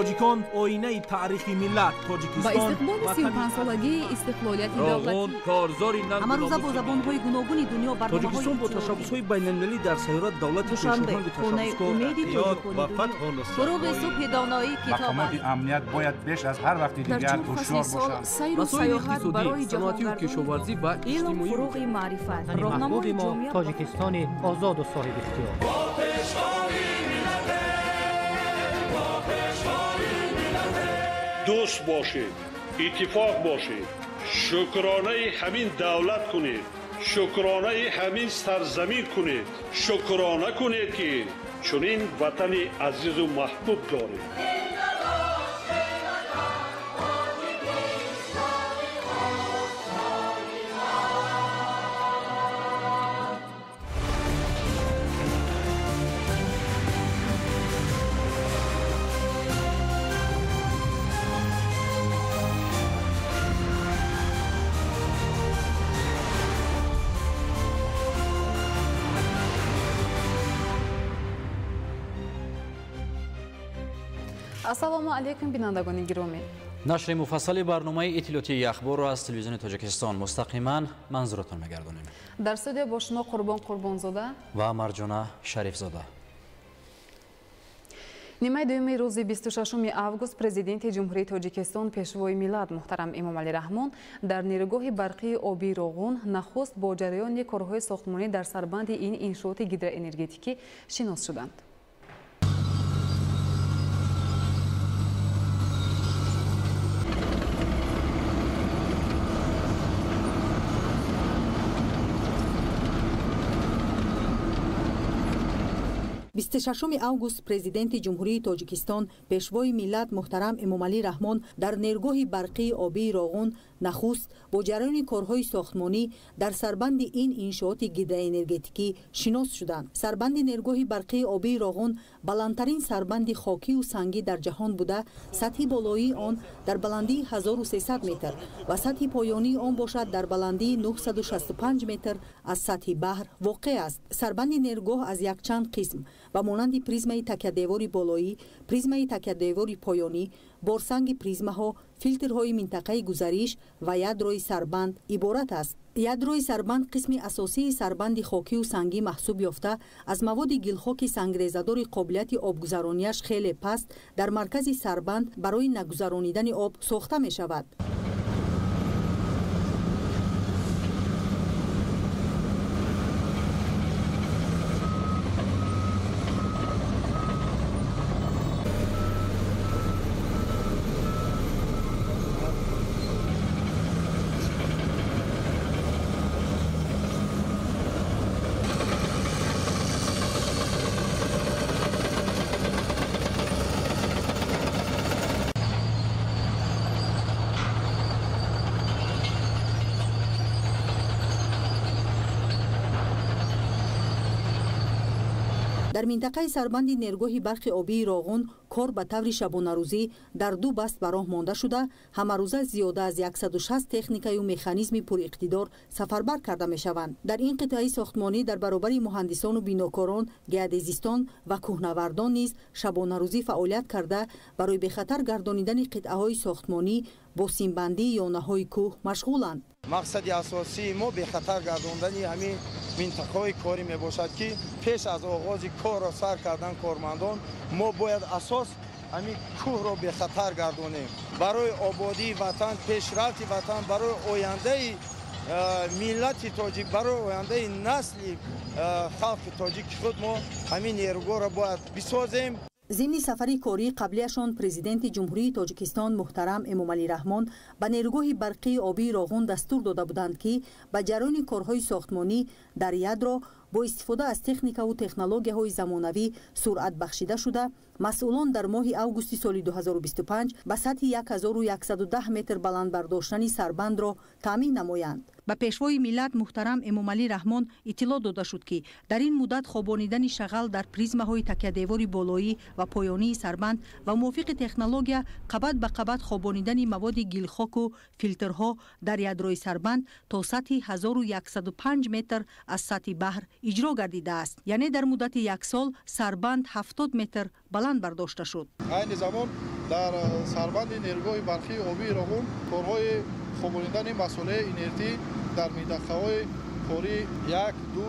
تاجیکان آینه تاریخ ملت با استقبال 35 سالگی استقلالیت دولتی کارزار اما روزا با زبان‌های گوناگون دنیا تاجیکستان با تشبس‌های بین‌المللی در سیارات دولت پیشروان تشبسکار و فتح نصرت فروغ صبح دانایی مقامات امنیت باید بیش از هر وقت دیگر هوشیار باشند. سیر و سیاحت برای صنعتی و کشاورزی و علم فروغ معرفت راهنمای ما تاجیکستان آزاد و صاحب اختیار. دوست باشید، اتفاق باشید، شکرانه همین دولت کنید، شکرانه همین سرزمین کنید، شکرانه کنید که چنین وطن عزیز و محبوب دارید. ассалому алайкум бинандагони гиромӣ. нашри муфассали барномаи иттилоотии ахборро аз телевизиони тоҷикистон мустақиман манзуратон мегардонем. дар студия бо шумо қурбон қурбонзода ва марҷона шарифзода. нимаи дуюми рӯзи 26 август президенти ҷумҳурии тоҷикистон пешвои миллат муҳтарам эмомалӣ раҳмон дар нерӯгоҳи барқии обии Роғун нахуст бо ҷараёни корҳои сохтмонӣ дар сарбанди ин иншооти гидроэнергетикӣ шинос шуданд. ششم август президенти ҷумҳурии тоҷикистон пешвои миллат муҳтарам эмомалӣ раҳмон дар нерӯгоҳи барқии обии Роғун нахуст бо ҷараёни корҳои сохтмонӣ дар сарбанди ин иншооти гидроэнергетикӣ шинос шуданд. сарбанди нерӯгоҳи барқии обии Роғун баландтарин сарбанди хокию сангӣ дар ҷаҳон буда, сатҳи болоии он дар баландии 1300 метр ва сатҳи поёнии он бошад дар баландии 965 метр аз сатҳи баҳр воқеъ аст. сарбанди нерӯгоҳ аз якчанд қисм ва монанди призмаи такядевори болоӣ, призмаи такядевори поёнӣ, борсанги призмаҳо, филтрҳои минтақаи гузариш ва ядрои сарбанд иборат аст. ядрои сарбанд қисми асосии сарбанди хокию сангӣ маҳсуб ёфта, аз маводи гилхоки сангрезадори қобилияти обгузаронияш хеле паст дар маркази сарбанд барои нагузаронидани об сохта мешавад. дар минтақаи сарбанди нерӯгоҳи барқи обии Роғун кор ба таври шабонарӯзӣ дар ду баст ба роҳ монда шуда, ҳамарӯза зиёда аз 160 техникаю механизми пуриқтидор сафарбар карда мешаванд. дар ин қитъаи сохтмонӣ дар баробари муҳандисону бинокорон, геодезистон ва кӯҳнавардон низ шабонарӯзӣ фаъолият карда барои бехатар гардонидани қитъаҳои сохтмонӣ бо симбандии ёнаҳои кӯҳ машғуланд. мақсади асосии мо бехатар гардондани ҳамин минтақаҳои корӣ мебошад ки пеш аз оғози корро сар кардан кормандон мо бояд асос ҳамин кӯҳро бехатар гардонем. барои ободии ватан, пешрафти ватан, барои ояндаи миллати тоҷик, барои ояндаи насли халқи тоҷики худ мо ҳамин нерӯгоҳро бояд бисозем. ضمن سفری کاری قبلیشان پرزیدنت جمهوری تاجیکستان محترم امامعلی رحمان به نیروگاه برقی آبی راغون دستور داده بودند که به جریان کارهای ساختمانی در یادرا با استفاده از تکنیک و تکنولوژی‌های زمانوی سرعت بخشیده شده، مسئولان در ماه اوگوست سال 2025 به سطح 1110 متر بلند برداشتن سربند را تامین نمایند. به پیشوای ملت محترم امامعلی رحمان اطلاع داده شد که در این مدت خوابانیدن شغل در پریزمه‌های تکیه‌دیواری بالایی و پایانی سربند و موافق تکنولوژی قبض به قبض خوابانیدن مواد گیلخاک و فیلترها در یادروی سربند تا سطح 1105 متر از سطح بحر اجرا گردیده است. یعنی در مدت یک سال سربند 70 متر بلند برداشته شد. این زمان در سربند نیروگاه برقی آبی راغون کارهای خوابانیدن مسئله انرژی در منطقه‌های کاری 1،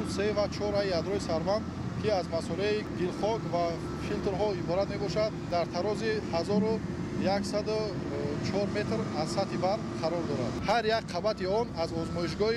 2، 3 و 4 یادروی سربند که از مسئله گلخاک و فیلترها عبارت میباشد در تراز 1104 متر از سطح برق قرار دارد. هر یک قبط آن از آزمایشگاه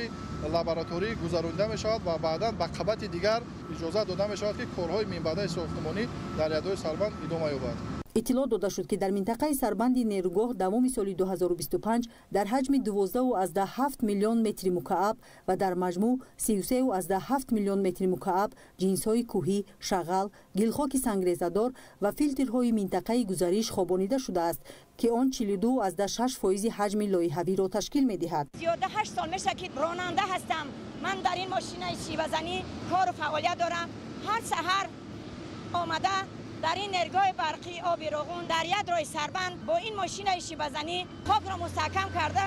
لابراتوری گذرانده می شود و بعدا به قبط دیگر اجازه داده می شود که کارهای منبعث ساختمانی در یادروی سربند ادامه یابد. اطلاع داده شد که در منطقه سربند نیروگاه دوام سال 2025 در حجم 12.7 میلیون متر مکعب و در مجموع 33.7 میلیون متر مکعب جنس‌های کوهی، شغال، گلخاک سنگریزه‌دار و فیلترهای منطقه گزارش خوابانیده شده است که آن 42.6% حجم لایحه‌ای را تشکیل می‌دهد. 38 سال میشه که راننده هستم. من در این ماشین شیوه‌زنی کار و فعالیت دارم. هر سحر آمده در این نیروگاه برقی آبی راغون در یادروی سربند با این ماشین شیوه‌زنی خاک را مستحکم کرده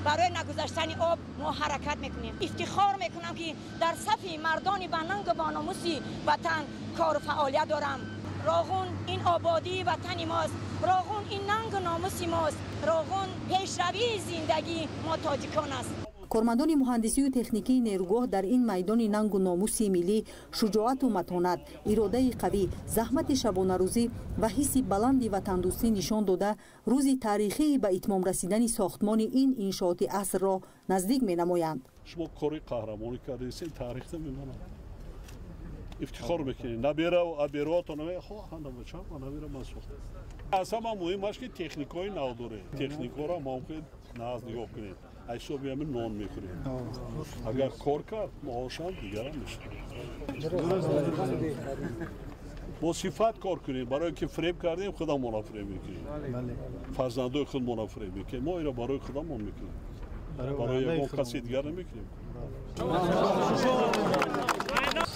برای نگذاشتن آب ما حرکت میکنیم. افتخار میکنم که در صف مردان بننگ با ناموسی وطن کار و فعالیت دارم. راغون این آبادی وطن ماست. راغون این ننگ ناموسی ماست. راغون پیشروی زندگی ما تاجیکان است. کارمندان مهندسی و تکنیکی نیروگاه در این میدان ننگ و ناموس ملی شجاعت و متانت، اراده قوی، زحمت شبانه روزی و حس بلند وطن دوستی نشان داده روزی تاریخی به اتمام رسیدن ساختمان این انشاءات عصر را نزدیک می نمایند. شما کاری قهرمانی کردید، تاریخ میماند. افتخار میکنید. نبیره و ابیرات و نمیه خواه نمیچم و نبیره من ساختم. اصلا مهم است که تکنیکای نو داره. تکنیکا را ممکن ناز نگاه کنید. ایشو بیام نون میکنید. اگر کار کرد معاشم دیگر هم میشه. با صفت کار کنید. برای که فریب کردیم خودم مونا فریب میکنیم. فرزندای خود مونا فریب میکنیم. ما اینا برای خودمون میکنیم. برای ما کسی دیگر نمیکنیم.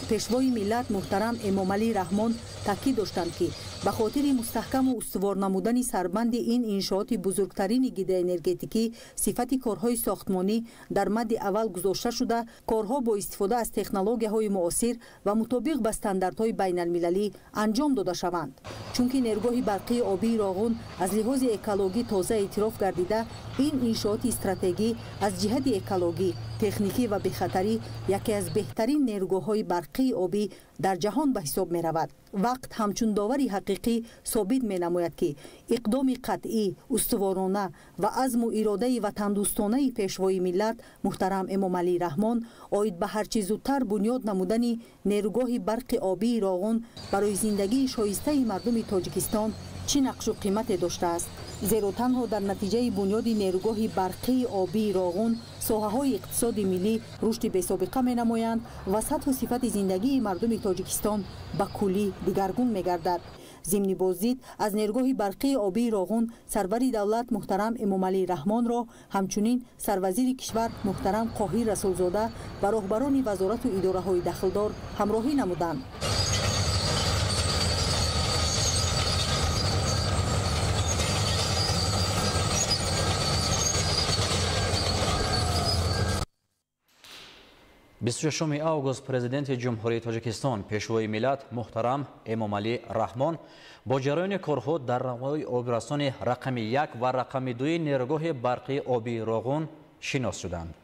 پیشوای ملت محترم امام علی رحمان تاکید داشتند که به خاطر مستحکم و استوار نمودن سربند این انشاءات بزرگترین گیده انرژتیکی صفت کارهای ساختمانی در مد اول گذاشته شده کارها با استفاده از تکنولوژی‌های معاصر و مطابق با استانداردهای بین المللی انجام داده شوند. چونکه نیروگاه برقی آبی راغون از لحاظ اکولوژی تازه اعتراف گردیده این انشاءات استراتژی از جهت اکولوژی، تکنیکی و بی‌خطری یکی از بهترین نیروگاه‌های برقی آبی در جهان به حساب می رود. وقت همچون داوری حقیقی ثابت می نماید که اقدام قطعی، استوارانه و عزم و اراده وطن دوستانه پیشوای ملت محترم امام علی رحمان آید به هر چه زودتر بنیاد نمودن نیروگاه برق آبی راغون برای زندگی شایسته مردم تاجیکستان چه نقش و قیمت داشته است. زیرا تنها در نتیجه بنیاد نیروگاه برقی آبی راغون ساحه‌های اقتصاد ملی رشد بی‌سابقه می‌نمایند و سطح و صفت زندگی مردم تاجیکستان به کلی دگرگون می‌گردد. ضمن بازدید از نیروگاه برقی آبی راغون سرور دولت محترم امام علی رحمان را همچنین سروزیر کشور محترم قاهر رسولزاده و راهبران وزارت و اداره‌های داخلدار همراهی نمودند. بیستوشم آگوست پرزیدنت جمهوری تاجیکستان پیشوای ملت محترم امام علی رحمان با جریان کارها در راههای آبرسان رقم 1 و رقم 2 نیروگاه برقی آبی راغون شناس شدند.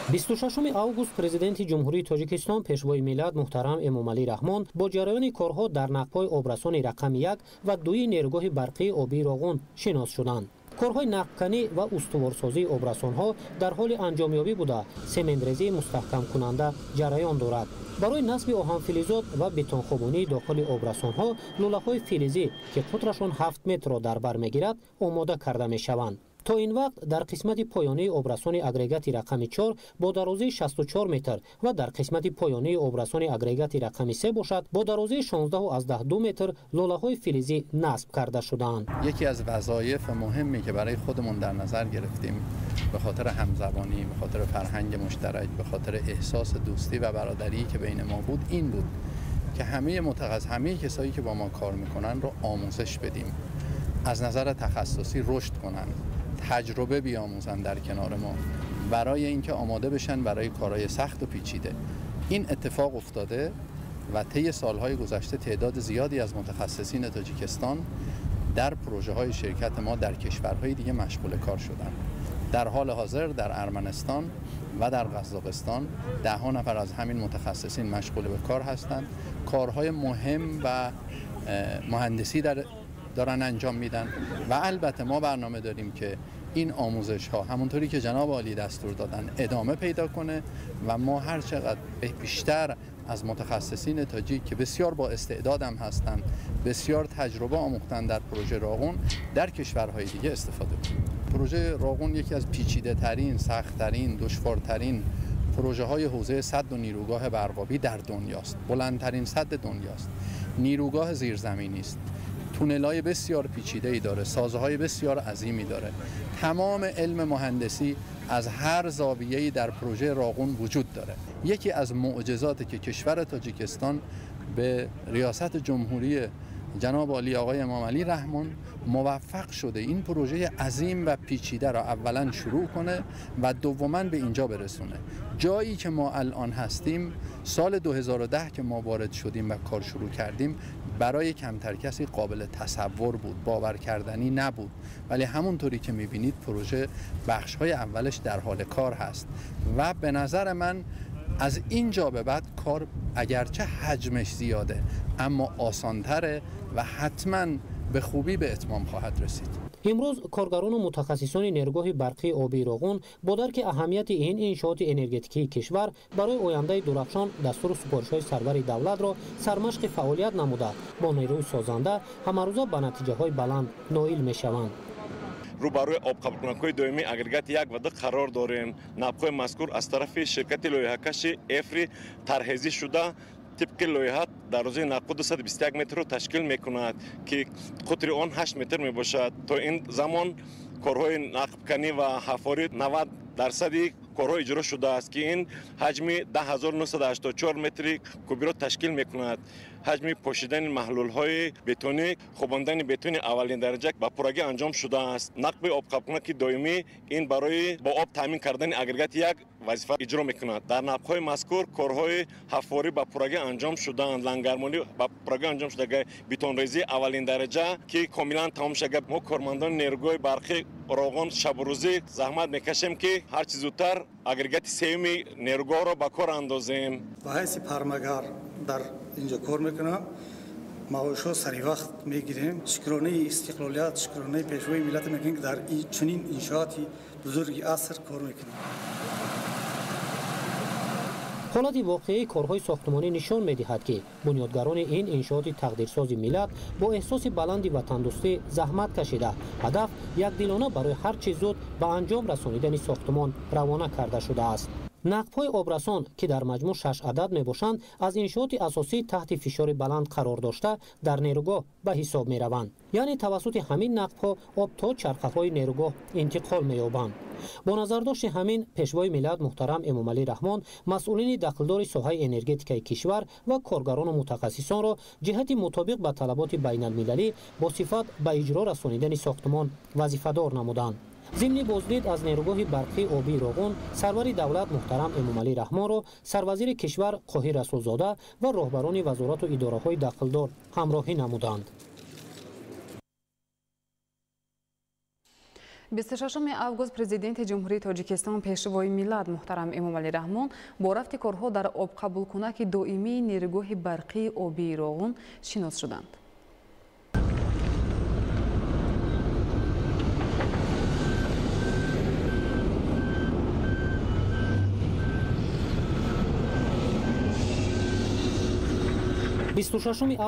بیستوششم آگوست پرزیدنت جمهوری تاجیکستان پیشوای ملت محترم امام علی رحمان با جریان کارها در نقب‌های آبرسان رقم 1 و 2 نیروگاه برقی آبی راغون شناس شدند. کارهای نقب‌کنی و استوارسازی آبرسان‌ها در حال انجامیابی بوده، سمنت‌ریزی مستحکم کننده جریان دارد. برای نصب آهن فلزات و بتون خوابانی داخل آبرسان‌ها لوله‌های فلزی که قطرشان 7 متر را در بر می‌گیرد آماده کرده می‌شوند. تا این وقت در قسمت پایانی آبرسان اگریگات رقم 4 با درازه 64 متر و در قسمت پایانی آبرسان اگریگات رقم 3 باشد با درازه 16.2 متر لوله‌های فلزی نصب کرده شدند. یکی از وظایف مهمی که برای خودمون در نظر گرفتیم به خاطر همزبانی، به خاطر فرهنگ مشترک، به خاطر احساس دوستی و برادری که بین ما بود این بود که همه کسایی که با ما کار میکنن رو آموزش بدیم، از نظر تخصصی رشد کنن، تجربه بیاموزن در کنار ما برای اینکه آماده بشن برای کارهای سخت و پیچیده. این اتفاق افتاده و طی سالهای گذشته تعداد زیادی از متخصصین تاجیکستان در پروژه های شرکت ما در کشورهای دیگه مشغول کار شدند. در حال حاضر در ارمنستان و در قزاقستان 10 نفر از همین متخصصین مشغول به کار هستند. کارهای مهم و مهندسی دارن انجام میدن و البته ما برنامه داریم که این آموزش ها همونطوری که جناب عالی دستور دادن ادامه پیدا کنه و ما هر چقدر بیشتر از متخصصین تاجیک که بسیار با استعدادم هستند، بسیار تجربه آموختن در پروژه راغون در کشورهای دیگه استفاده کنیم. پروژه راغون یکی از پیچیده ترین، سخت ترین، دشوارترین پروژه های حوزه سد و نیروگاه برق‌آبی در دنیاست. بلندترین سد دنیاست. نیروگاه زیرزمینی است. تونل‌های بسیار پیچیده‌ای داره، سازه‌های بسیار عظیمی داره. تمام علم مهندسی از هر زاویه‌ای در پروژه راغون وجود داره. یکی از معجزاتی که کشور تاجیکستان به ریاست جمهوری جناب عالی آقای امامعلی رحمان موفق شده این پروژه عظیم و پیچیده را اولا شروع کنه و دوما به اینجا برسونه. جایی که ما الان هستیم، سال 2010 که ما وارد شدیم و کار شروع کردیم، برای کمتر کسی قابل تصور بود، باور کردنی نبود، ولی همونطوری که میبینید پروژه بخش‌های اولش در حال کار هست و به نظر من از اینجا به بعد کار اگرچه حجمش زیاده اما آسانتره و حتما به خوبی به اتمام خواهد رسید. امروز کارگران و متخصصان نیروگاه برقی آبی راغون با درک اهمیت این انشاءات انرژتیکی کشور برای آینده درخشان دستور سپارش‌های سرور دولت را سرمشق فعالیت نموده با نیروی سازنده همروزه به نتیجه‌های بلند نائل می‌شوند. روبروی آب قبولکننده دائمی اگریگات 1 و 2 قرار داریم. نابهای مذکور از طرف شرکت لایحه‌کش افری طرح‌ریزی شده. طبق لایحه در روزی نقد 221 متر رو تشکیل می‌کند که قطر آن 8 متر میباشد. تا این زمان کارهای نقب‌کنی و حفاری 90% کارهای اجرا شده است که این حجم 10984 متر کوبی را تشکیل می‌کند. حجم پوشیدن محلول‌های بتونی، خواباندن بتون اولین درجه با پروژه انجام شده است. نقب آب قبولکننده دائمی این برای با آب تامین کردن اگریگات 1 وظیفه اجرا می‌کند. در نقب‌های مذکور کارهای حفاری با پروژه انجام شده‌اند. لنگرمانی با پروژه انجام شده. بتون ریزی اولین درجه که کاملا تمام شده. ما کارمندان نیروگاه برقی راغون شب و روزی زحمت می‌کشیم که هر چه زودتر اگریگات سوم نیروگاه را به کار اندازیم. با حیث پرمگر در اینجا کار میکنم. معاشو سری وقت میگیریم. شکرانه استقلالیت، شکرانه پیشوای ملت میگیم که در این چنین انشاءاتی بزرگی عصر کار میکنیم. حالت واقعی کارهای ساختمانی نشان می‌دهد که بنیادگران این انشاءات تقدیرساز ملت با احساس بلندی وطن‌دوستی زحمت کشیده هدف یکدلانه برای هر چیز زود به انجام رسانیدن ساختمان روانه کرده شده است. نقب‌های آبرسان که در مجموع 6 عدد میباشند از انشاءات اساسی تحت فشار بلند قرار داشته در نیروگاه به حساب میروند. یعنی توسط همین نقب‌ها آب تا چرخه‌های نیروگاه انتقال می‌یابند. با نظرداشت همین پیشوای ملت محترم امامعلی رحمان مسئولین دخلدار ساحه انرژتیکای کشور و کارگران و متخصصان را جهت مطابق با طلبات بین المللی با صفت به اجرا رسانیدن ساختمان وظیفه‌دار نمودند. ضمن بازدید از نیروگاه برقی آبی راغون سرور دولت محترم امامعلی رحمان را سروزیر کشور قاهی رسولزاده و راهبران وزارت و اداره‌های دخلدار همراهی نمودند. 26 август президенти ҷумҳурии тоҷикистон пешвои миллат муҳтарам эмомалӣ раҳмон бо рафти корҳо дар обқабулкунаки доимии нерӯгоҳи барқии обии роғун шинос шуданд.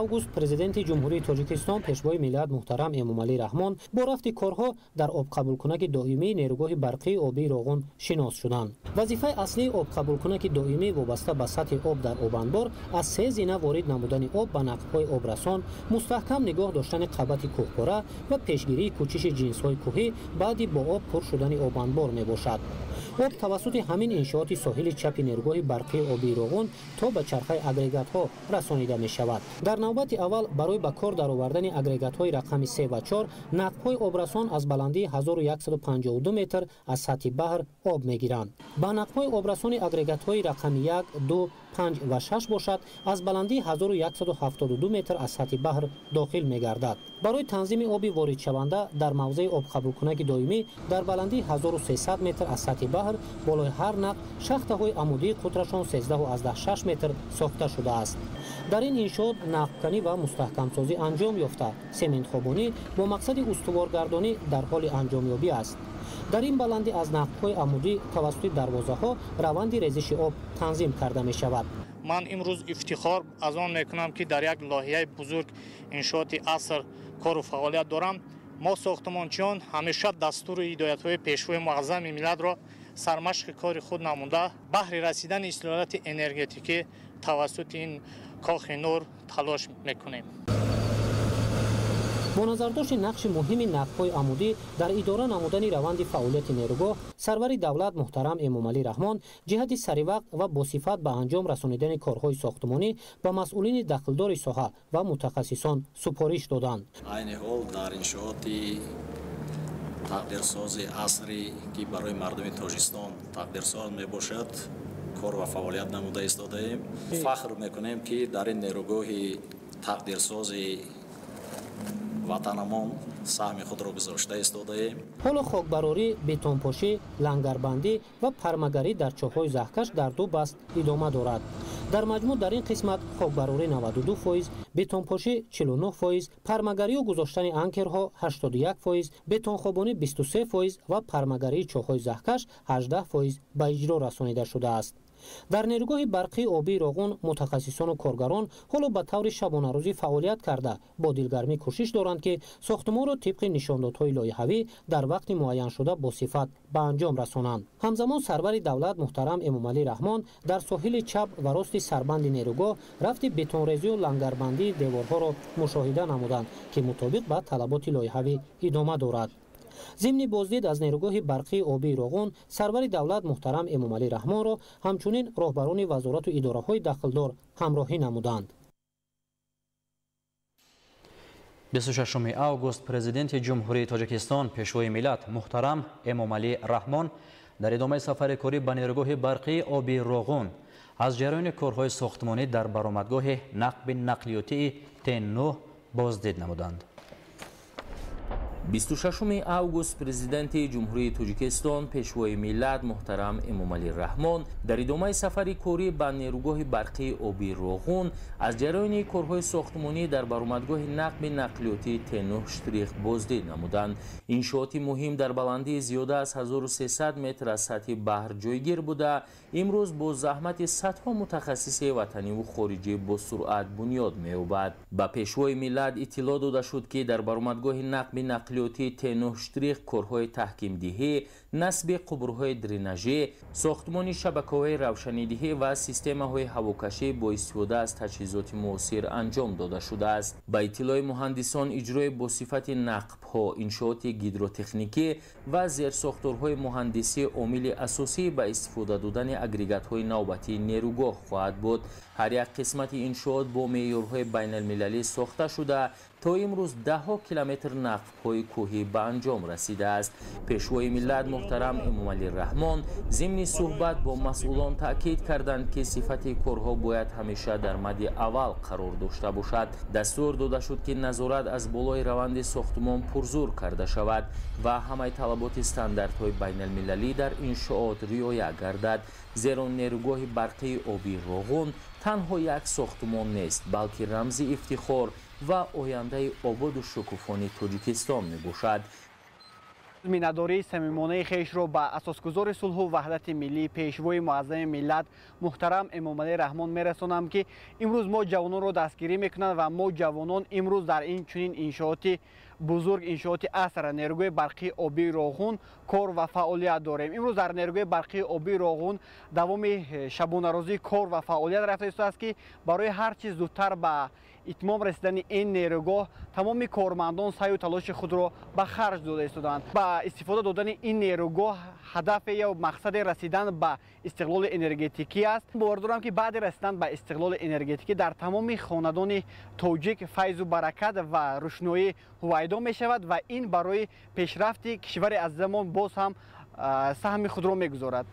август президенти ҷумҳурии тоҷикистон пешвои миллат муҳтарам эмомалӣ раҳмон бо рафти корҳо дар обқабулкунаки доимии нерӯгоҳи барқии обии роғун шинос шуданд. вазифаи аслии обқабулкунаки доимӣ вобаста ба сатҳи об дар обанбор аз 3 зина ворид намудани об ба нақбҳои обрасон, мустаҳкам нигоҳ доштани қабати кӯҳпора ва пешгирии кӯчиши ҷинсҳои кӯҳӣ баъди бо об пур шудани обанбор мебошад. об тавассути ҳамин иншооти соҳили чапи нерӯгоҳи барқии обии роғун то ба чархаи агрегатҳо расонида мешавад. мешавад. дар навбати аввал барои ба кор даровардани агрегатҳои рақами 3 ва 4 нақбҳои обрасон аз баландии 1152 метр аз сатҳи баҳр об мегиранд. ба нақбҳои обрасони агрегатҳои рақами 1, 2, 5 ва 6 бошад аз баландии 1172 метр аз сатҳи баҳр дохил мегардад. барои танзими оби воридшаванда дар мавзеи обқабулкунаки доимӣ дар баландии 1300 метр аз сатҳи баҳр болои ҳар нақб шахтаҳои амудии қутрашон 13.6 метр сохта шудааст. дар ин иншоот нақбканӣ ва мустаҳкамсозӣ анҷом ёфта, сементхобонӣ бо мақсади устуворгардонӣ дар ҳоли анҷомёбӣ аст. дар ин баландӣ аз нақбҳои амудӣ тавассути дарвозаҳо раванди резиши об танзим карда мешавад. ман имрӯз ифтихор аз он мекунам ки дар як лоиҳаи бузург иншооти аср кору фаъолият дорам. мо сохтмончиён ҳамеша дастуру ҳидоятҳои пешвои муаззами миллатро сармашқи кори худ намуда баҳри расидани ислоҳоти энергетикӣ тавассути ин кохи нур талош мекунем. бо назардошти нақши муҳими нақбҳои амудӣ дар идора намудани раванди фаъолияти нерӯгоҳ, сарвари давлат муҳтарам Эмомалӣ Раҳмон ҷиҳати саривақт ва босифат ба анҷом расонидани корҳои сохтмонӣ ба масъулини дахлдори соҳа ва мутахассисон супориш доданд. айни ҳол дар иншооти тақдирсози асрӣ ки барои мардуми тоҷикистон тақдирсоз мебошад кор ва фаъолият намуда истодаем. фахр мекунем ки дар ин нерӯгоҳи тақдирсози ватанамон саҳми худро гузошта истодаем. ҳоло хокбарорӣ, бетонпошӣ, лангарбандӣ ва пармагарӣ дар чоҳҳои заҳкаш дар ду баст идома дорад. дар маҷмӯъ дар ин қисмат хокбарорӣ 92%, бетонпошӣ 49%, пармагарию гузоштани анкерҳо 81%, бетонхобонӣ 23% ва пармагарии чоҳҳои заҳкаш 18% ба иҷро расонида шудааст. дар нерӯгоҳи барқии обии Роғун мутахассисону коргарон ҳоло ба таври шабонарӯзӣ фаъолият карда бо дилгармӣ кӯшиш доранд ки сохтмонро тибқи нишондодҳои лоиҳавӣ дар вақти муайяншуда бо сифат ба анҷом расонанд. ҳамзамон сарвари давлат муҳтарам Эмомалӣ Раҳмон дар соҳили чап ва рости сарбанди нерӯгоҳ рафти бетонрезию лангарбандии деворҳоро мушоҳида намуданд ки мутобиқ ба талаботи лоиҳавӣ идома дорад. зимни боздид аз нерӯгоҳи барқии обии Роғун сарвари давлат муҳтарам Эмомалӣ Раҳмонро ҳамчунин роҳбарони вазорату идораҳои дахлдор ҳамроҳӣ намуданд. 26 август президенти ҷумҳурии Тоҷикистон пешвои миллат муҳтарам Эмомалӣ Раҳмон дар идомаи сафари корӣ ба нерӯгоҳи барқии обии Роғун аз ҷараёни корҳои сохтмонӣ дар баромадгоҳи нақби нақлиётии Т9 боздид намуданд. 26 август президенти ҷумҳурии Тоҷикистон пешвои миллат муҳтарам Эмомалӣ Раҳмон дар идомаи сафари корӣ ба нерӯгоҳи барқии обии Роғун аз ҷараёни корҳои сохтмонӣ дар баромадгоҳи нақби нақлиётии Т9 боздид намуданд. иншооти муҳим дар баландии зиёда аз 1300 метр аз сатҳи баҳр ҷойгир буда имрӯз бо заҳмати садҳо мутахассиси ватаниву хориҷӣ бо суръат бунёд меёбад. ба пешвои миллат иттилоъ дода шуд ки дар баромадгоҳи нақби нақлиёти Т9 корҳои таҳкимдиҳӣ, насби қубурҳои дренажӣ, сохтмони шабакаҳои равшанидиҳӣ ва системаҳои ҳавокашӣ бо истифода аз таҷҳизоти муосир анҷом дода шудааст. ба иттилои муҳандисон иҷрои босифати нақбҳо, иншооти гидротехникӣ ва зерсохторҳои муҳандисӣ омили асосӣ ба истифода додани агрегатҳои навбатии нерӯгоҳ хоҳад буд. ҳар як қисмати иншоот бо меъёрҳои байналмилалӣ сохта шуда то имрӯз даҳҳо километр нақбҳои кӯҳӣ ба анҷом расидааст. пешвои миллат муҳтарам Эмомалӣ Раҳмон зимни суҳбат бо масъулон таъкид карданд ки сифати корҳо бояд ҳамеша дар мадди аввал қарор дошта бошад. дастур дода шуд ки назорат аз болои раванди сохтмон пурзур карда шавад ва ҳамаи талаботи стандартҳои байналмилалӣ дар иншоот риоя гардад, зеро нерӯгоҳи барқии обии Роғун танҳо як сохтмон нест, балки рамзи ифтихор ва ояндаи ободу шукуфони Тоҷикистон мебошад. миннатдории самимонаи хешро ба асосгузори сулҳу ваҳдати миллӣ пешвои муаззами миллат муҳтарам Эмомалӣ Раҳмон мерасонам ки имрӯз мо ҷавононро дастгирӣ мекунанд ва мо ҷавонон имрӯз дар ин чунин иншооти бузург иншооти аср нерӯгои барқии обии Роғун кор ва фаъолият дорем. имрӯз дар нерӯгои барқии обии Роғун давоми шабонарӯзии кор ва фаъолият рафта истодааст ки барои ҳар чиз зудтар ба итмом расидани ин нерӯгоҳ тамоми кормандон саъю талоши худро ба харҷ дода истоданд. ба истифода додани ин нерӯгоҳ ҳадафе ё мақсаде расидан ба истиқлоли энергетикӣ аст. бовар дорам ки баъди расидан ба истиқлоли энергетикӣ дар тамоми хонадони тоҷик файзу баракат ва рӯшноӣ ҳувайдо мешавад ва ин барои пешрафти кишвари азизамон боз ҳам саҳми худро мегузорад.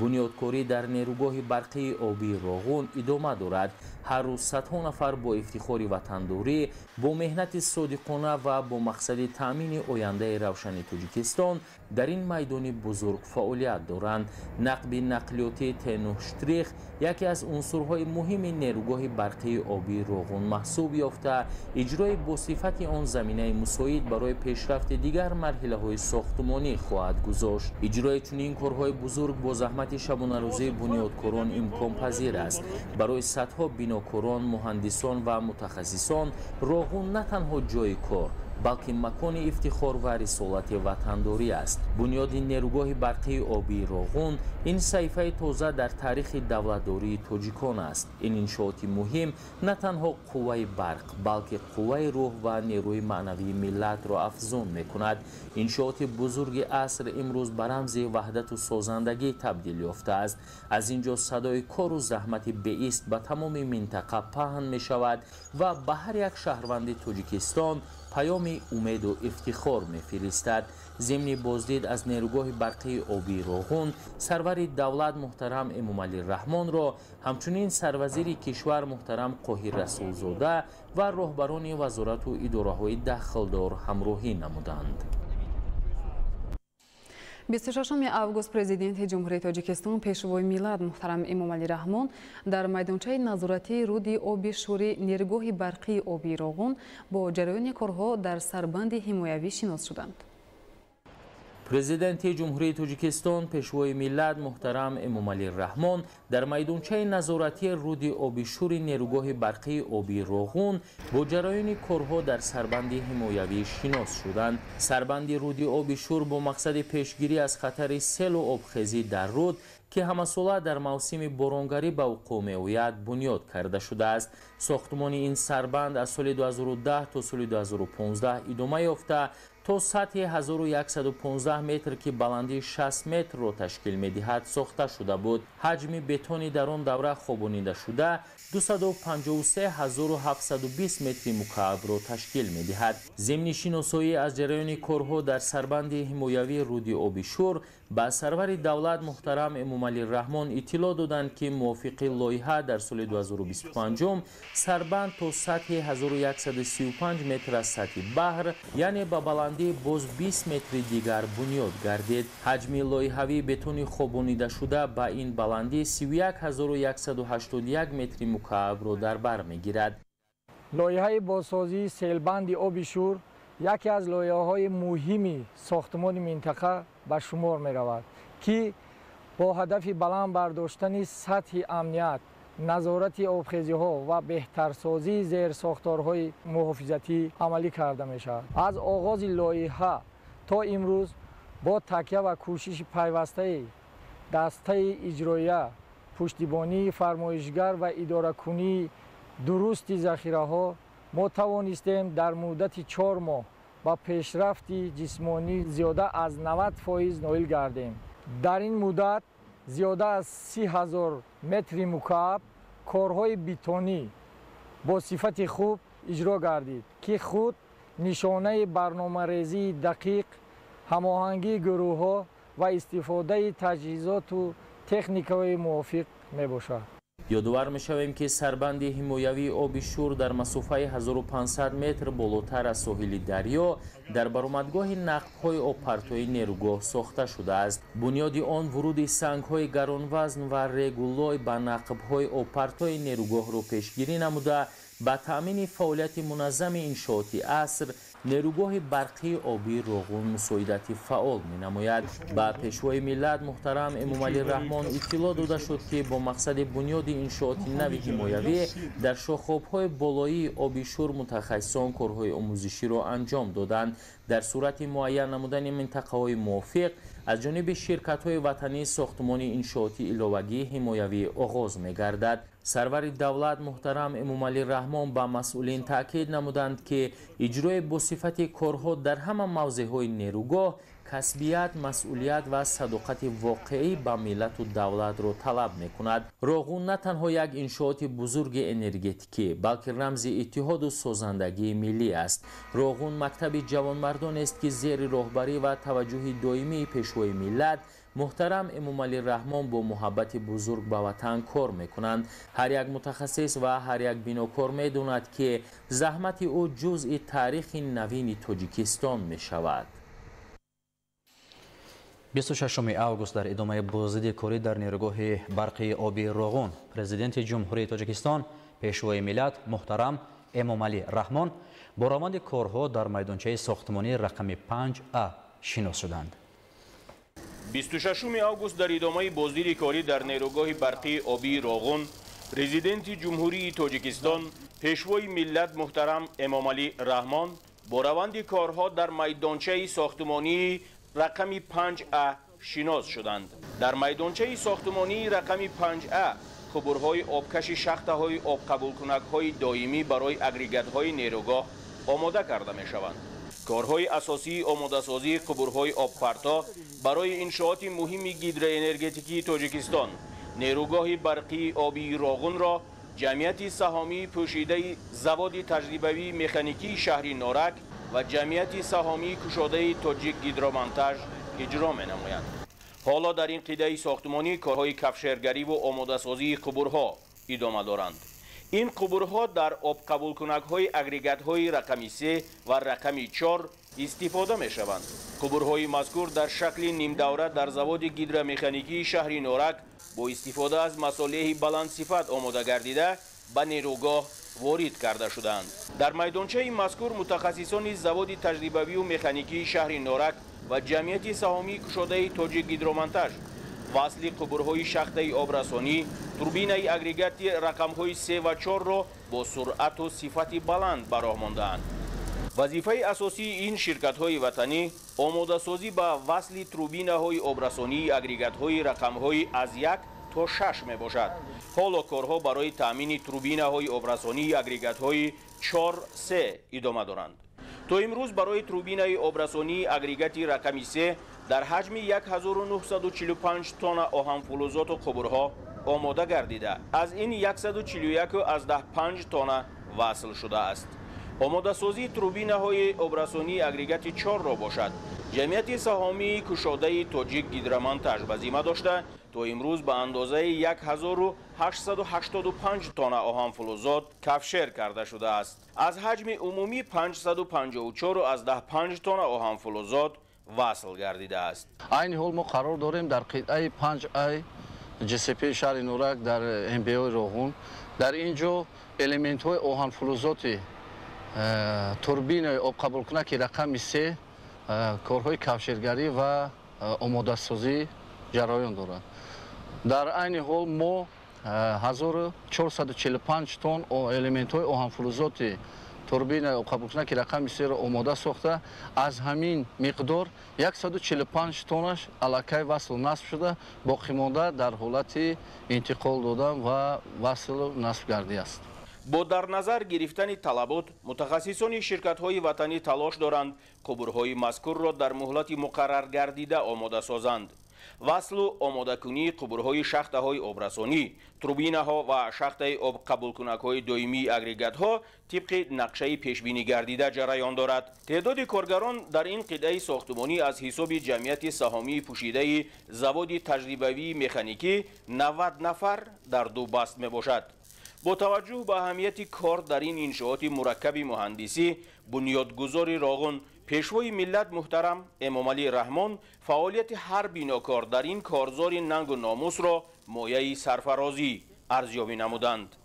бунёдкорӣ дар нерӯгоҳи барқии обии Роғун идома дорад. ҳар рӯз садҳо нафар бо ифтихори ватандорӣ бо меҳнати содиқона ва бо мақсади таъмини ояндаи равшани Тоҷикистон дар ин майдони бузург фаъолият доранд. нақби нақлиёти Т9 яке аз унсурҳои муҳими нерӯгоҳи барқии обии Роғун маҳсуб ёфта, иҷрои босифати он заминаи мусоид барои пешрафти дигар марҳилаҳои сохтумонӣ хоҳад гузошт. иҷрои чунин корҳои бузург бо заҳмати шабонарӯзии бунёдкорон имконпазир аст. барои садҳо бинокорон, муҳандисон ва мутахассисон Роғун на танҳо ҷои кор, балки макони ифтихор ва рисолати ватандорӣ аст. бунёди нерӯгоҳи барқии обии Роғун ин саҳифаи тоза дар таърихи давлатдории тоҷикон аст. ин иншооти муҳим на танҳо қувваи барқ, балки қувваи рӯҳ ва нерӯи маънавии миллатро афзун мекунад. иншооти бузурги аср имрӯз ба рамзи ваҳдату созандагӣ табдил ёфтааст. аз ин ҷо садои кору заҳмати беист ба тамоми минтақа паҳн мешавад ва ба ҳар як шаҳрванди Тоҷикистон паёми умеду ифтихор мефиристад. зимни боздид аз нерӯгоҳи барқии обии Роғун сарвари давлат муҳтарам Эмомалӣ Раҳмонро ҳамчунин сарвазири кишвар муҳтарам Қоҳир Расулзода ва роҳбарони вазорату идораҳои дахлдор ҳамроҳӣ намуданд. 26 август президенти ҷумҳурии Тоҷикистон пешвои миллат муҳтарам Эмомалӣ Раҳмон дар майдончаи назоратии руди оби шӯри нерӯгоҳи барқии обии Роғун бо ҷараёни корҳо дар сарбанди ҳимоявӣ шинос шуданд. президенти ҷумҳурии Тоҷикистон пешвои миллат муҳтарам Эмомалӣ Раҳмон дар майдончаи назоратии руди обишӯри нерӯгоҳи барқии обии Роғун бо ҷараёни корҳо дар сарбанди ҳимоявӣ шинос шуданд. сарбанди руди обишӯр бо мақсади пешгирӣ аз хатари селу обхезӣ дар руд ки ҳамасола дар мавсими боронгарӣ ба вуқӯъ меояд бунёд карда шудааст. сохтумони ин сарбанд аз соли 2010 то соли 2015 идома ёфта то сатҳи 1115 метр ки баландии 60 метрро ташкил медиҳад сохта шуда буд. ҳаҷми бетони дар он давра хобонида шуда 253720 метри мукаабро ташкил медиҳад. зимни шиносоӣ аз ҷараёни корҳо дар сарбанди ҳимоявии руди обишӯр ба сарвари давлат муҳтарам Эмомалӣ Раҳмон иттилоъ доданд ки мувофиқи лоиҳа дар соли 2025 сарбанд то сатҳи 1135 метр аз сатҳи баҳр, яъне ба баландии боз 20 метри дигар бунёд гардид. ҳаҷми лоиҳавии бетони хобонида шуда ба ин баландӣ 31181 метри мукаабро дар бар мегирад. лоиҳаи бозсозии селбанди оби шӯр яке аз лоиҳаҳои муҳими сохтумони минтақа ба шумор меравад, ки бо ҳадафи баланд бардоштани сатҳи амният, назорати обхезиҳо ва беҳтарсозии зерсохторҳои муҳофизатӣ амалӣ карда мешавад. аз оғози лоиҳа то имрӯз бо такя ва кӯшиши пайвастаи дастаи иҷроия, пуштибонии фармоишгар ва идоракунии дурусти захираҳо мо тавонистем дар муддати 4 моҳ ба пешрафти ҷисмонӣ зиёда аз 90% ноил гардем. дар ин муддат зиёда аз 30,000 метри мукааб корҳои бетонӣ бо сифати хуб иҷро гардид, ки худ нишонаи барномарезии дақиқ, ҳамоҳангии гурӯҳҳо ва истифодаи таҷҳизоту техникаҳои мувофиқ мебошад. ёдовар мешавем ки сарбанди ҳимоявии оби шӯр дар масофаи 1500 метр болотар аз соҳили дарё дар баромадгоҳи нақбҳои обпартои нерӯгоҳ сохта шудааст. бунёди он вуруди сангҳои гаронвазн ва регуллой ба нақбҳои обпартои нерӯгоҳро пешгирӣ намуда ба таъмини фаъолияти муназзами иншооти аср نیروگاه برقی آبی روغون مساعدتی فعال می‌نماید. با پیشوای ملت محترم امامعلی رحمان اطلاع داده شد که با مقصد بنیاد انشاءات نوی حمایوی در شاخاب‌های بالایی آبی شور متخصصان کارهای آموزشی را انجام دادند. در صورت معین نمودن منطقه‌های موافق از جانب شرکت‌های وطنی ساختمان انشاءاتی علاوگی حمایوی آغاز می‌گردد. سرور دولت محترم امامعلی رحمان با مسئولین تاکید نمودند که اجرای با صفت کارها در همه موضع‌های نیروگاه کسبیت، مسئولیت و صداقت واقعی به ملت و دولت را طلب می‌کند. روغون نه تنها یک انشاءات بزرگ انرژتیکی بلکه رمز اتحاد و سازندگی ملی است. روغون مکتب جوانمردان است که زیر راهبری و توجه دائمی پیشوای ملت محترم امامعلی رحمان با محبت بزرگ به وطن کار میکنند. هر یک متخصص و هر یک بیناکار میداند که زحمت او جزء تاریخ نوین تاجیکستان می شود. 26 آگوست در ادامه بازدید کاری در نیروگاه برقی آبی روغون پرزیدنت جمهوری تاجیکستان پیشوای ملت محترم امامعلی رحمان با روند کارها در میدانچه ساختمانی رقم 5A شناس شدند. 26 آگوست در ادامه بازدید کاری در نیروگاه برقی آبی روغون پرزیدنت جمهوری تاجیکستان پیشوای ملت محترم امامعلی رحمان با روند کارها در میدانچه ساختمانی رقم 5A شناس شدند. در میدانچه ساختمانی رقم 5A قبورهای آبکش شاخته‌های آب قبول کنک‌های دائمی برای اگریگات‌های نیروگاه آماده کرده می‌شوند. کارهای اساسی آماده‌سازی قبورهای آبپرتا برای انشاءات مهم گیدروانرژتیکی تاجیکستان نیروگاه برقی آبی روغون را جمعیت سهامی پوشیده زواد تجربوی مکانیکی شهری نارک و جمعیت سهامی کشاده تاجیک گیدرومنتاژ اجرا می‌نمایند. حالا در این قطعه ساختمانی کارهای کفشرگری و آماده‌سازی قبورها ادامه دارند. این قبورها در آب قبول کنک‌های اگریگات‌های رقم 3 و رقم 4 استفاده می‌شوند. قبورهای مذکور در شکل نیم دوره در زواد گیدرومکانیکی شهری نارک با استفاده از مصالح بلند صفت آماده گردیده به نیروگاه وارد کرده شدند. در میدانچه مذکور متخصصان زواد تجربوی و مکانیکی شهر نارک و جمعیت سهامی کشاده تاجیک گیدرومنتاژ وصل قبورهای شاخته آبرسانی توربین اگریگات رقم‌های 3 و 4 را با سرعت و صفت بلند به راه مانده‌اند. وظیفه اساسی این شرکت‌های وطنی آماده‌سازی به وصل توربین‌های آبرسانی اگریگات‌های رقم‌های از 1 تا 6 می باشد. حالا کارها برای تامین توربین‌های آبرسانی اگریگات‌های 4-3 ادامه دارند. تا امروز برای توربین آبرسانی اگریگات رقم 3 در حجم 1945 تن آهن فلزات و قبورها آماده گردیده. از این 141.5 تن وصل شده است. آماده سازی توربین‌های آبرسانی اگریگات 4 را باشد. جمعیت سهامی کشاده تاجیک گیدرومنتاژ به ذمه داشته تا امروز به اندازه 1885 تن آهن فلزات کفشر کرده شده است. از حجم عمومی 554.5 تن آهن فلزات وصل گردیده است. این حال ما قرار داریم در قطعه 5A جسپی شهر نورک در MBO روغون در اینجا الیمنت های آهن فلزات توربین آب قبول کنک رقم 3 کارهای کفشرگری و آماده سازی جریان دارد. در این حال ما 1445 تن الیمنت های آهن فلزات توربین آب قبول کنک رقم 3 را آماده ساخته از همین مقدار 145 تنش الکی وصل نصب شده باقی مانده در حالت انتقال دادن و وصل نصب گردی است. با در نظر گرفتن طلبات متخصصان شرکت‌های وطنی تلاش دارند قبورهای مذکور را در مهلت مقرر گردیده آماده سازند. وصل و آماده کنی قبورهای شاخته‌های آبرسانی، توربین‌ها و شاخته آب قبول کنک‌های دائمی اگریگات‌ها طبق نقشه پیشبینی گردیده جریان دارد. تعداد کارگران در این قطعه ساختمانی از حساب جمعیت سهامی پوشیده زواد تجربوی مکانیکی 90 نفر در دو بست میباشد. با توجه به اهمیت کار در این انشاءات مرکب مهندسی، بنیادگذار روغون پیشوای ملت محترم امامعلی رحمان فعالیت هر بیناکار در این کارزار ننگ و ناموس را مایه سرفرازی ارزیابی نمودند.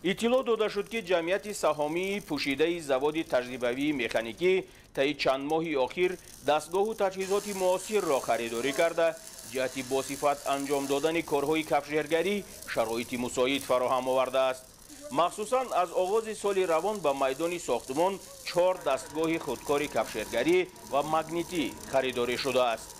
اطلاع داده شد که جمعیت سهامی پوشیده заводи تجربوی مکانیکی طی چند ماهی اخیر دستگاه و تجهیزات معاصر را خریداری کرده جهت با صفت انجام دادن کارهای کفشگری شرایط مساعد فراهم آورده است. مخصوصاً از آغاز سال روان به میدان ساختمان 4 دستگاه خودکار کفشگری و مگنیتی خریداری شده است.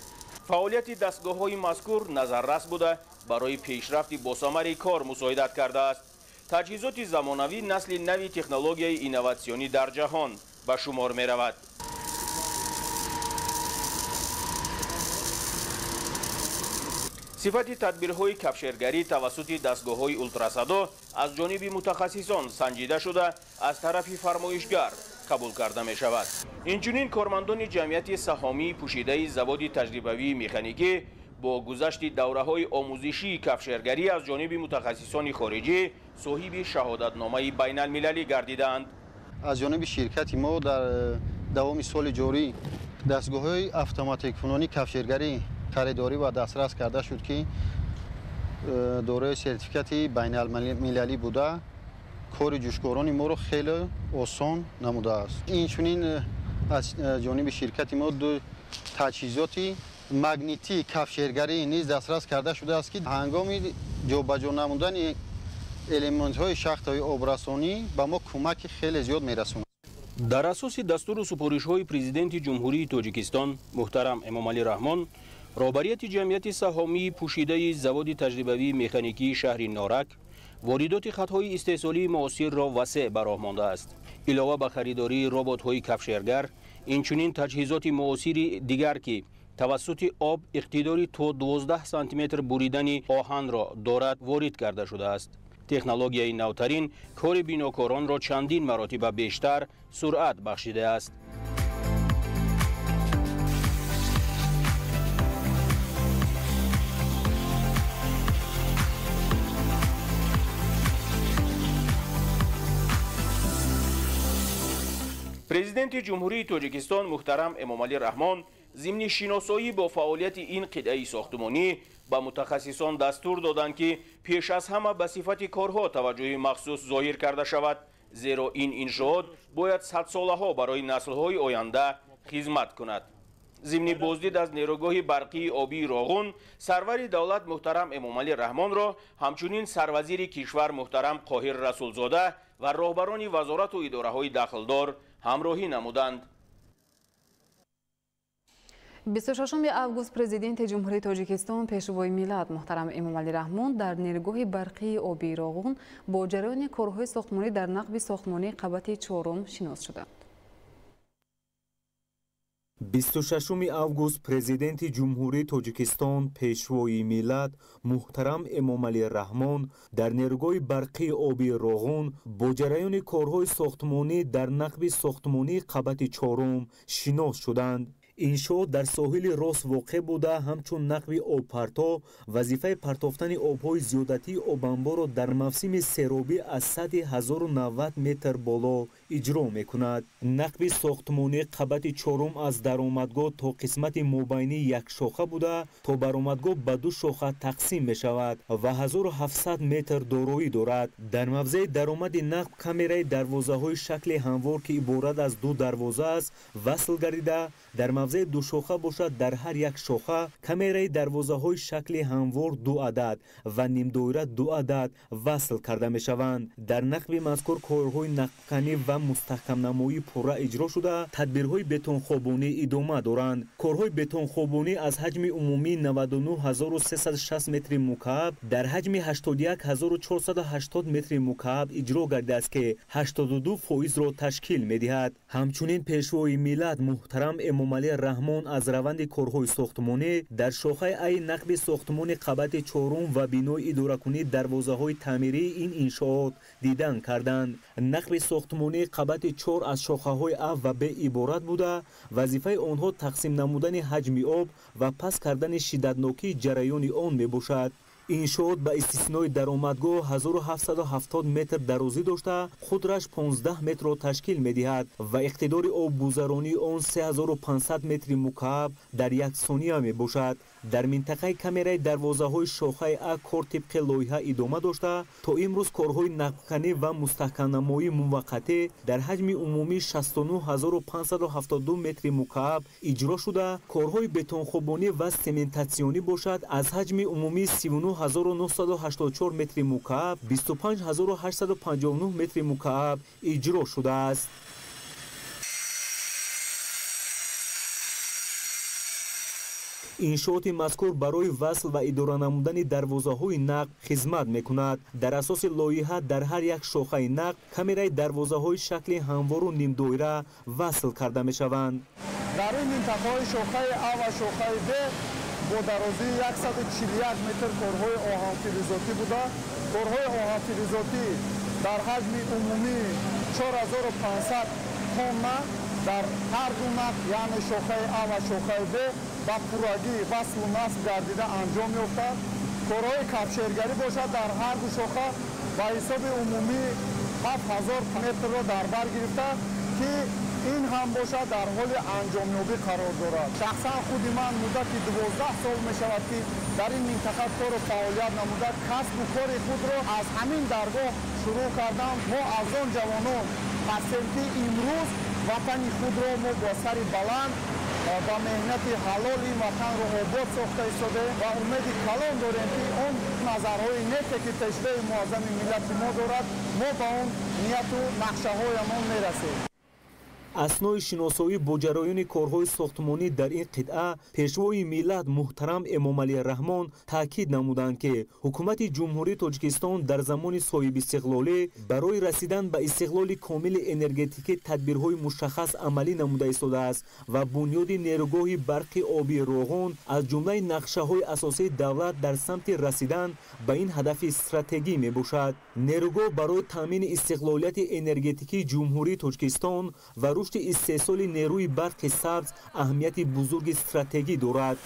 فعالیت دستگاه‌های مذکور نظررس بوده برای پیشرفت با ثمر کار مساعدت کرده است. تجهیزات زمانوی نسل نوی تکنولوژی اینواسیونی در جهان به شمار می رود. صفت تدبیرهای کفشگری توسط دستگاه‌های اولتراسادا از جانب متخصصان سنجیده شده از طرف فرمایشگر قبول کرده می شود. اینچنین کارمندان جمعیت سهامی پوشیده заводи تجربوی مکانیکی با گذشت دوره‌های آموزشی کفشگری از جانب متخصصان خارجی صاحب شهادتنامه بین المللی گردیدند. از جانب شرکت ما در دوام سال جاری دستگاه‌های اتوماتیک فنونی کفشگری خریداری و دسترس کرده شد که دوره سرتیفیکات بین المللی بوده کار جوشکاران ما رو خیلی آسان نموده است. اینچنین از جانب شرکت ما دو تجهیزاتی مگنیتی کفشگری نیز دسترس کرده شده است که هنگام جابجا نمودن المان‌های شاخت‌های آبرسانی به ما کمک خیلی زیاد می‌رساند. در اساس دستور و سپارش‌های پرزیدنت جمهوری تاجیکستان محترم امامعلی رحمان رهبریت جمعیت سهامی پوشیده заводи تجربوی مکانیکی شهر نارک واردات خطهای استحصالی معاصر را وسیع به راه مانده است. علاوه به خریداری ربات‌های کفشگر اینچنین تجهیزات معاصر دیگر که توسط آب اقتداری تا 12 سانتی متر بریدن آهن را دارد وارد کرده شده است. تکنولوژی نوترین کار بیناکاران را چندین مراتب بیشتر سرعت بخشیده است. پرزیدنت جمهوری تاجیکستان محترم امامعلی رحمان ضمن شناسایی با فعالیت این قطعه ساختمانی به متخصصان دستور دادند که پیش از همه به صفت کارها توجه مخصوص ظاهر کرده شود، زیرا این انشاءات باید 100 ساله ها برای نسل‌های آینده خدمت کند. ضمن بازدید از نیروگاه برقی آبی راغون سرور دولت محترم امامعلی رحمان را همچنین سروزیر کشور محترم قاهر رسولزاده و راهبران وزارت و اداره‌های دخلدار همراهی نمودند. 26 август президенти ҷумҳурии тоҷикистон пешвои миллат муҳтарам эмомалӣ раҳмон дар нергоҳи барқии оби роғун бо ҷараёни корҳои сохтмонӣ дар нақби сохтмонии қабати 4 шинос шуданд. 26 август президенти ҷумҳурии тоҷикистон пешвои миллат муҳтарам эмомалӣ раҳмон дар нергоҳи барқии оби роғун бо ҷараёни корҳои сохтмонӣ дар нақби сохтмонии қабати 4 шинос шуданд. иншоот дар соҳили рос воқеъ буда ҳамчун нақби обпарто вазифаи партофтани обҳои зиёдатии обанборро дар мавсими серобӣ аз сатҳи 1090 метр боло иҷро мекунад. нақби сохтмонии қабати 4 аз даромадгоҳ то қисмати мобайни якшоха буда то баромадгоҳ ба 2 шоха тақсим мешавад ва 1700 метр дороӣ дорад. дар мавзеи даромади нақб камераи дарвозаҳои шакли ҳамвор ки иборат аз 2 дарвоза аст васл гардида дар мавзеи душоха бошад дар ҳар як шоха камераи дарвозаҳои шакли ҳамвор 2 адад ва нимдоира 2 адад васл карда мешаванд. дар нақби мазкур корҳои нақбканӣ ва мустаҳкамнамоӣ пурра иҷро шуда тадбирҳои бетонхобонӣ идома доранд. корҳои бетонхобонӣ аз ҳаҷми умумии 99360 метри мукааб дар ҳаҷми 81480 метри мукааб иҷро гардидааст ки 82%-ро ташкил медиҳад. ҳамчунин пешвои миллат муҳтарам эмомалӣ раҳмон аз раванди корҳои сохтмонӣ дар шохаи айни нақби сохтмони қабати 4 ва бинои идоракунии дарвозаҳои таъмирии ин иншоот дидан карданд. нақби сохтмонии қабати 4 аз шохаҳои А ва Б иборат буда вазифаи онҳо тақсим намудани ҳаҷми об ва паст кардани шиддатнокии ҷараёни он мебошад. иншоот ба истиснои даромадгоҳ 1770 метр дарозӣ дошта худраш 15 метрро ташкил медиҳад ва иқтидори обгузаронии он 3500 метри мукааб дар як сония мебошад. дар минтақаи камераи дарвозаҳои шохаи А кор тибқи лоиҳа идома дошта, то имрӯз корҳои нақбканӣ ва мустаҳкамнамоии муваққатӣ дар ҳаҷми умумӣ 69572 метри мукааб иҷро шуда, корҳои бетонхӯбонӣ ва сементатсионӣ бошад аз ҳаҷми умумӣ 39984 метри мукааб 25859 метри мукааб иҷро шудааст. иншооти мазкур барои васл ва идора намудани дарвозаҳои нақб хизмат мекунад. дар асоси лоиҳа дар ҳар як шохаи нақб камераи дарвозаҳои шакли ҳамвору нимдоира васл карда мешаванд. дар ин минтақаҳои шохаи А ва шохаи Б бо дарозии 141 метр корҳои оҳанфилизотӣ буда, корҳои оҳанфилизотӣ дар ҳаҷми умумӣ 4500 тонна дар ҳар ду нақб, яъне шохаи А ва шохаи Б ба пуррагӣ васлу насб гардида анҷом ёфтад. корҳои кафшергарӣ бошад дар ҳар ду шоха ба ҳисоби умумӣ 7000 метрро дар бар гирифта, ки ин ҳам бошад дар ҳоли анҷомёбӣ қарор дорад. шахсан худи ман муддати 12 сол мешавад, ки дар ин минтақа кору фаъолият намуда касбу кори худро аз ҳамин даргоҳ шурӯъ кардам. мо аз он ҷавонон ҳастем, ки имрӯз ватани худро мо бо сари баланд با مهنت حلال این وطن رو آباد ساخته ایستاده و امیدی کلان داریم که اون نظرهای نیکی که تشریع معظم ملت ما دارد، ما با اون نیت و نقشه های ما میرسیم. اسنای شناسایی با جریان کارهای ساختمانی در این قطعه پیشوای ملت محترم امامعلی رحمان تاکید نمودند که حکومت جمهوری تاجیکستان در زمان صاحب استقلالی برای رسیدن به استقلال کامل انرژتیکی تدبیرهای مشخص عملی نموده ایستاده است و بنیاد نیروگاه برق آبی روغن از جمله نقشه‌های اساسی دولت در سمت رسیدن به این هدف استراتژی میباشد. نیروگاه برای تامین استقلالیت انرژتیکی جمهوری تاجیکستان و رشد استحصال نیروی برق سبز اهمیت بزرگ استراتژی دارد.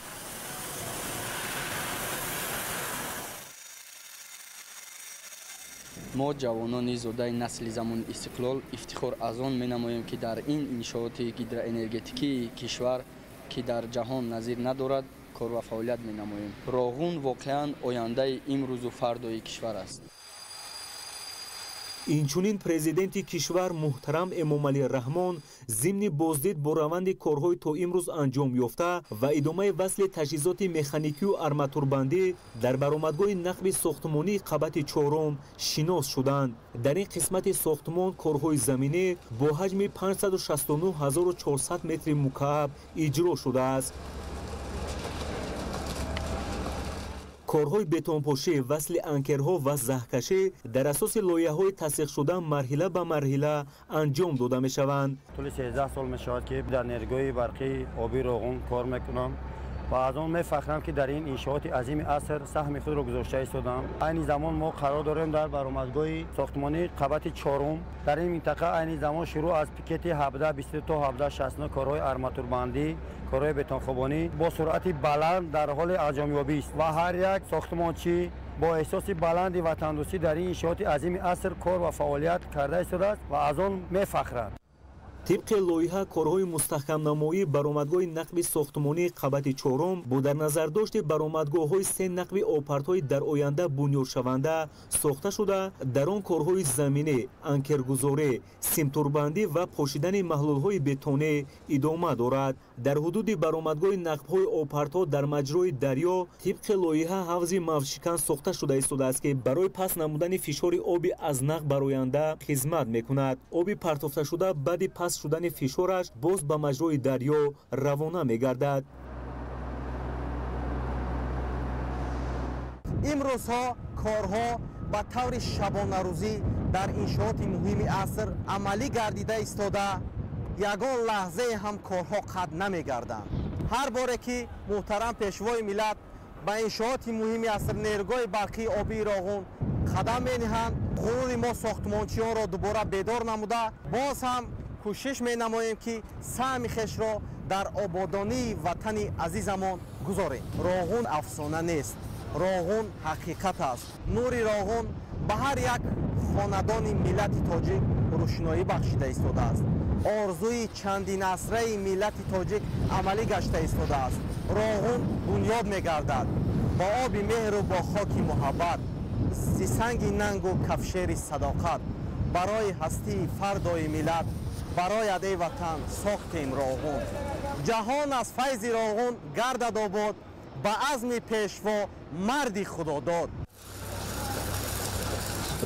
ما جوانان زاده نسل زمان استقلال افتخار از آن می‌نماییم که در این انشاءات هیدروانرژتیکی کشور که در جهان نظیر ندارد کار و فعالیت می‌نماییم. روغن واقعاً آینده امروز و فردای کشور است. инчунин президенти кишвар муҳтарам эмомалӣ раҳмон зимни боздид бо раванди корҳои то имрӯз анҷом ёфта ва идомаи васли таҷҳизоти механикию арматурбандӣ дар баромадгоҳи нақби сохтмонии қабати чорум шинос шуданд. дар ин қисмати сохтмон корҳои заминӣ бо ҳаҷми 569400 метри мукааб иҷро шудааст. корҳои бетонпошӣ, васли анкерҳо ва заҳкашӣ дар асоси лоиҳаҳои тасдиқшуда марҳила ба марҳила анҷом дода мешаванд. тӯли 13 сол мешавад ки дар нерӯгоҳи барқии оби роғун кор мекунам ва аз он мефахрам ки дар ин иншооти азими аср саҳми худро гузошта истодам. айни замон мо қарор дорем дар баромадгоҳи сохтмонии қабати чорум. дар ин минтақа айни замон шурӯъ аз пикети 17-22 то 17-69 корҳои арматурбандӣ, корҳои бетонхӯбонӣ бо суръати баланд дар ҳоли анҷомёбист ва ҳар як сохтмончӣ бо эҳсоси баланди ватандӯстӣ дар ин иншооти азими аср кор ва фаъолият карда истодааст ва аз он мефахрад. طبق لایحه کارهای مستحکم نمایی برآمدگاه نقب ساختمانی قبط چهارم با در نظر داشت برآمدگاه‌های سه نقب آپارت‌های در آینده بنیاد شونده ساخته شده. در آن کارهای زمینی، انکرگذاری، سیمتوربندی و پاشیدن محلول‌های بتونی ادامه دارد. در حدود برآمدگاه نقب‌های آپارت‌ها در مجرای دریا طبق لایحه حوض موشکن ساخته شده است که برای پس نمودن فشار آب از نقب بر آینده خدمت می‌کند. آب پرتافته شده بعد پس شدن فشارش باز به مجرای دریا روانه می‌گردد. امروزها کارها با طور شبانه روزی در انشاءات مهم عصر عملی گردیده ایستاده، یگان لحظه هم کارها قطع نمی‌گردند. هر باره که محترم پیشوای ملت به انشاءات مهم عصر نیروگاه برقی آبی راغون قدم می‌نهند، غرور ما ساختمانچیان را دوباره بیدار نموده، باز هم کوشش می‌نماییم که سهم خویش را در آبادانی وطن عزیزمان گذاریم. راغون افسانه نیست، راغون حقیقت است. نور راغون به هر یک خاندان ملت تاجیک روشنایی بخشیده ایستاده است. آرزوی چندین عصره ملت تاجیک عملی گشته ایستاده است. روغون بنیاد می‌گردد با آب مهر و با خاک محبت، سنگ ننگ و کفشیر صداقت. برای هستی فردای ملت، برای ادای وطن ساختیم روغون. جهان از فیض روغون گردد آباد، به عزم پیشوا مردی خداداد.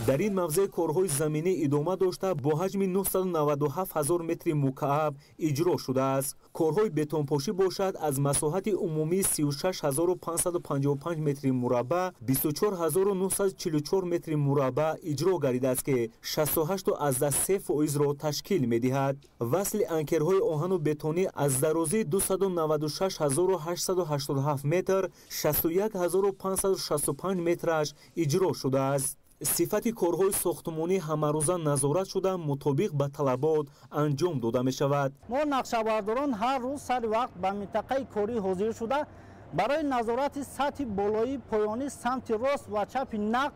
در این موضع کارهای زمینی ادامه داشته با حجم 997,000 متر مکعب اجرا شده است. کارهای بتونپاشی باشد از مساحت عمومی 36,555 متر مربع 24,944 متر مربع اجرا گردیده است که 68.3% را تشکیل می‌دهد. وصل انکرهای آهن و بتونی از درازی 296,887 متر 61,565 مترش اجرا شده است. صفت کارهای ساختمانی همروزه نظارت شده مطابق به طلبات انجام داده می شود. ما نقشه‌برداران هر روز سر وقت به منطقه کاری حاضر شده برای نظارت سطح بالایی پایانی سمت راست و چپ نقد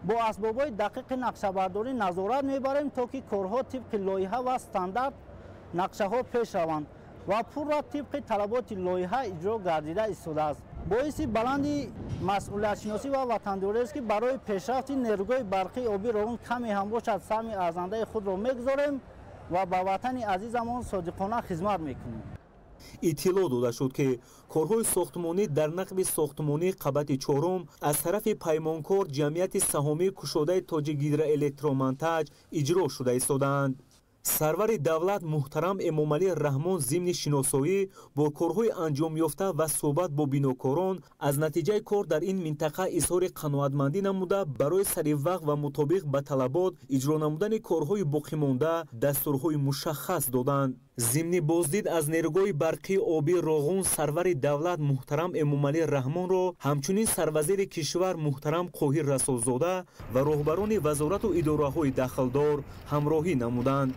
با اسباب‌های دقیق نقشه‌برداری نظارت می‌بریم تا که کارها طبق لایحه و استاندارد نقشه‌ها پیش روند و پور را طبق طلبات لایحه اجرا گردیده ایستاده است. باعث بلندی مسئولیت شناسی و وطنداری است که برای پیشرفت نیروگاه برقی آبی روغون کمی هم باشد سهم ارزنده خود را می‌گذاریم و به وطن عزیزمان صادقانه خدمت می‌کنیم. اطلاع داده شد که کارهای ساختمانی در نقب ساختمانی قبط چهارم از طرف پیمانکار جمعیت سهامی کشاده تاجیک هیدروالکترومنتج اجرا شده ایستادند. سرور دولت محترم امامعلی رحمان ضمن شناسایی با کارهای انجام یافته و صحبت با بیناکاران از نتیجه کار در این منطقه اظهار قناعتمندی نموده برای سری وقت و مطابق به طلبات اجرا نمودن کارهای باقی مانده دستورهای مشخص دادند. ضمن بازدید از نیروگاه برقی آبی روغون سرور دولت محترم امامعلی رحمان را همچنین سروزیر کشور محترم قاهر رسولزاده و راهبران وزارت و اداره‌های دخلدار همراهی نمودند.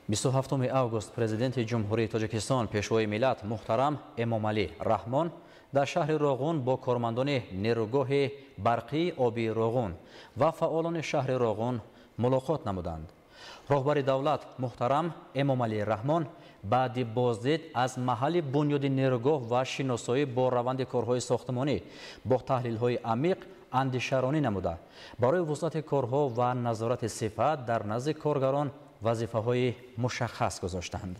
27 август президенти ҷумҳурии тоҷикистон пешвои миллат муҳтарам эмомалӣ раҳмон дар шаҳри роғун бо кормандони нерӯгоҳи барқии оби роғун ва фаъолони шаҳри роғун мулоқот намуданд. роҳбари давлат муҳтарам эмомалӣ раҳмон баъди боздид аз маҳалли бунёди нерӯгоҳ ва шиносоӣ бо раванди корҳои сохтмонӣ бо таҳлилҳои амиқ андешаронӣ намуда барои вусъати корҳо ва назорати сифат дар назди коргарон вазифаҳои мушаххас гузоштанд.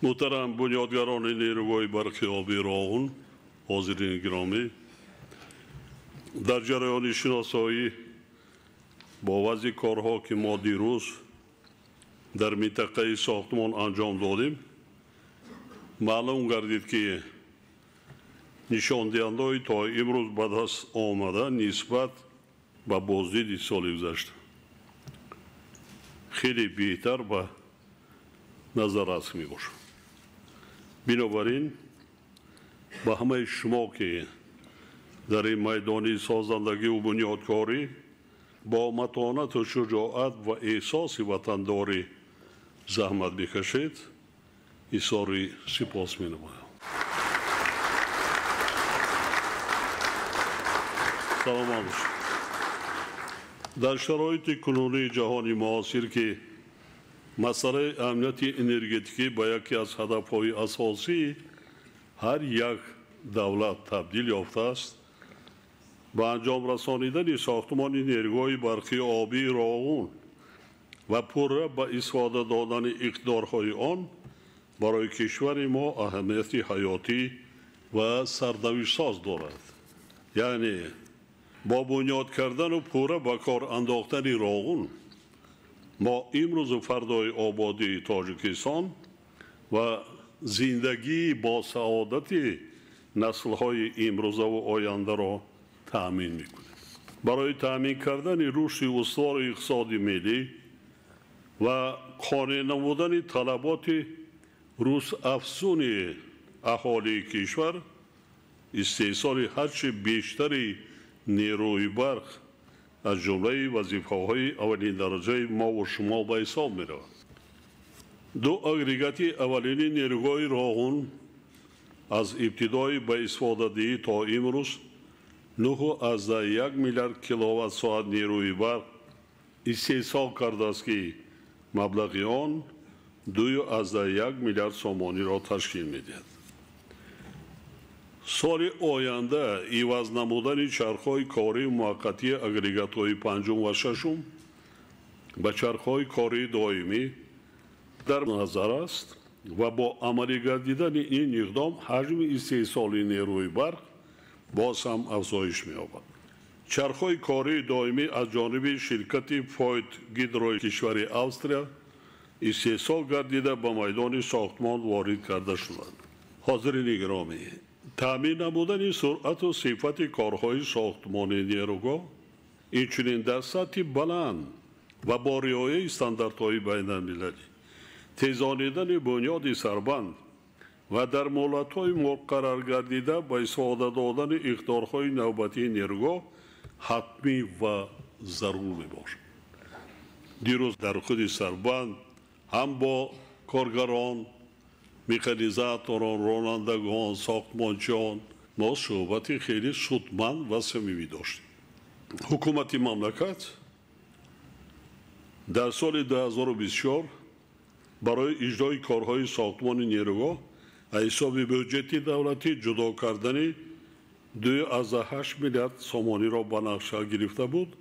محترم بنیادگران نیروگاه برقی آبی روغون، حاضرین گرامی، در جریان شناسایی با وضع کارها که ما دیروز در منطقه ساختمان انجام دادیم معلوم گردید که نشاندهنده‌های تا امروز به دست آمده نسبت به بازدید سال گذشته خیلی بهتر به نظر رسید می‌باشد. بنابراین به همه شما که در این میدان سازندگی و بنیادکاری با متانت و شجاعت و احساس وطنداری زحمت بکشید ایثار سپاس می‌نمایم. سلام علیکم. در شرایط کنونی جهانی معاصر که مسئله امنیت انرژتیکی به یکی از هدف‌های اساسی هر یک دولت تبدیل یافته است، به انجام رسانیدن ساختمان نیروگاه برقی آبی روغون و پوره به استفاده دادن اقدارهای آن برای کشور ما اهمیت حیاتی و سرنوشت ساز دارد. یعنی با بنیاد کردن و پوره به کار انداختن روغون ما امروز و فردای آبادی تاجیکستان و زندگی با سعادت نسل‌های امروزه و آینده را تأمین می‌کنیم. برای تأمین کردن رشد استوار اقتصادی ملی و قانع نمودن طلبات روز افزون اهالی کشور استحصال هرچه بیشتری نیروی برق از جمله وظیفه‌های اولین درجه ما و شما به حساب می‌رود. دو اگریگات اولین نیروگاه راغون از ابتدای به استفاده‌دهی تا امروز 9.1 میلیارد کیلووات ساعت نیروی برق استحصال کرده است که مبلغ آن 2.1 میلیارد سومانی را تشکیل می‌دهد. سال آینده عوض نمودن چرخ‌های کاری موقتی اگریگات‌های پنجم و ششم به چرخ‌های کاری دائمی در نظر است و با عملی گردیدن این اقدام حجم استحصال نیروی برق باز هم افزایش می‌یابد. چرخ‌های کاری دائمی از جانب شرکت فویت گیدرو کشور استرالیا استحصال گردیده به میدان ساختمان وارد کرده شدند. حاضرین گرامی، تامین نمودن سرعت و صفت کارهای ساختمانی نیروگاه اینچنین در سطح بلند و با رعایت استانداردهای بین‌المللی تیزانیدن بنیاد سربند و در مهلت‌های مرغ قرار گردیده با استفاده دادن اقدارهای نوبتی نیروگاه حتمی و ضرور میباشد. دیروز در خود سربند هم با کارگران، مکانیزاتوران، رانندگان، ساختمانچیان ما صحبت خیلی سودمند و صمیمی داشتیم. حکومت مملکت در سال 2024 برای اجرای کارهای ساختمان نیروگاه از حساب بودجت دولتی جدا کردن 2.8 میلیارد سومانی را به نقشه گرفته بود،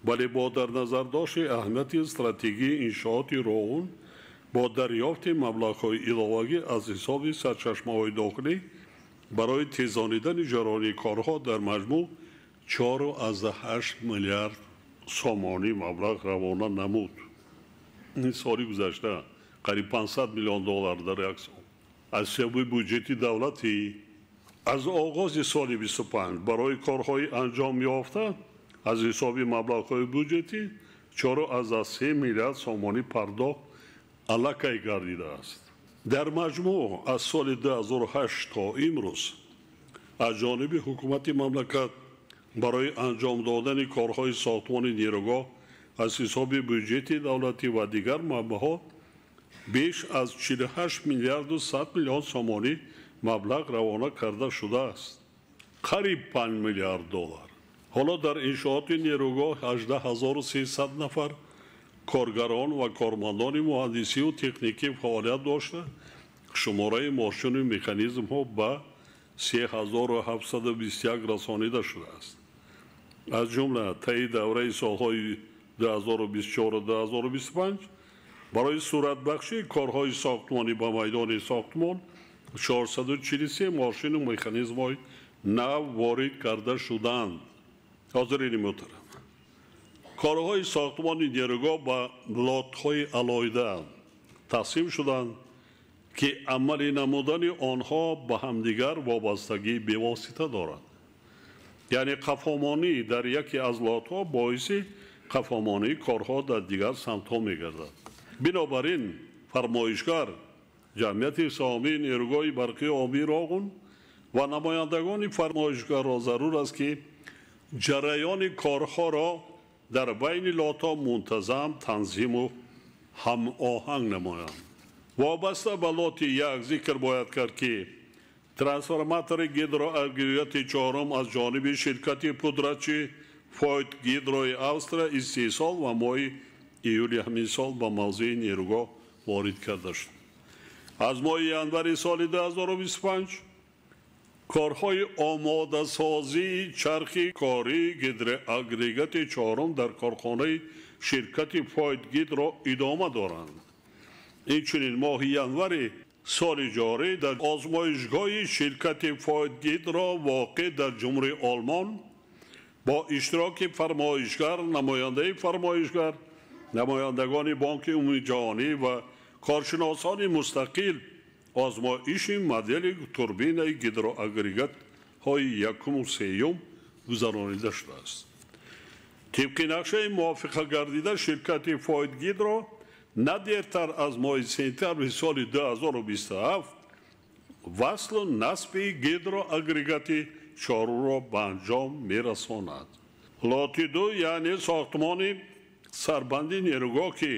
ولی با در نظر داشت اهمیت استراتژی انشاءات راغون با دریافت مبلغ‌های اضافی از حساب سرچشمه‌های داخلی برای تیزانیدن جریان کارها در مجموع 4.8 میلیارد سومانی مبلغ روانه نمود. این سال گذشته قریب 500 میلیون دلار در یک سال از حساب بودجت دولتی از آغاز سال 25 برای کارهای انجام یافته از حساب مبلغ‌های بودجتی 4.3 میلیارد سومانی پرداخت علاقه گردیده است. در مجموع از سال 2008 تا امروز از جانب حکومت مملکت برای انجام دادن کارهای ساختمان نیروگاه از حساب بودجت دولتی و دیگر منبع‌ها بیش از 48 میلیارد و 100 میلیون سومانی مبلغ روانه کرده شده است. قریب 5 میلیارد دلار. حالا در انشاءات نیروگاه 18300 نفر کارگران و کارمندان مهندسی و تکنیکی فعالیت داشته، شماره ماشین و مکانیزم ها به 3721 رسانیده شده است. از جمله طی دوره سالهای 2024 و 2025 برای صورت بخشی کارهای ساختمانی به میدان ساختمان 443 ماشین و مکانیزم های نو وارد کرده شدند. حاضرین محترم، کارهای ساختمان نیروگاه به لات‌های علایده تقسیم شدند که عملی نمودن آنها به همدیگر وابستگی بی‌واسطه دارد. یعنی قفامانی در یکی از لات‌ها باعث قفامانی کارها در دیگر سمت‌ها می‌گردد. بنابراین فرمایشگر جمعیت سهامی نیروگاه برقی آبی راغون و نمایندگان فرمایشگر را ضرور است که جریان کارها را در بین لات‌ها منتظم تنظیم و هم آهنگ نمایند. وابسته به لات یک ذکر باید کرد که ترانسفورماتور گیدرو اگریگات چهارم از جانب شرکت پودرچی فویت گیدروی استرالیا استحصال و ماه ایولی همین سال به موضع نیروگاه وارد کرده شد. از ماه ینور سال 2025 کارهای آماده سازی چرخ کاری گیدر اگریگات چهارم در کارخانه شرکت فویت گیدرو ادامه دارند. اینچنین ماه ینور سال جاری در آزمایشگاه شرکت فویت گیدرو واقع در جمهوری آلمان با اشتراک فرمایشگر، نماینده فرمایشگر، نمایندگان بانک عمومی جهانی و کارشناسان مستقل آزمایش مدل توربین گیدرو اگریگات های یکم و سیوم گذرانیده شده است. طبق نقشه موافقه گردیده شرکت فویت گیدرو نه دیرتر از ماه سپتامبر سال 2027 وصل و نصب گیدرو اگریگات چهارم را به انجام میرساند. лоти 2 яъне сохтмони сарбанди нерӯгоҳ ки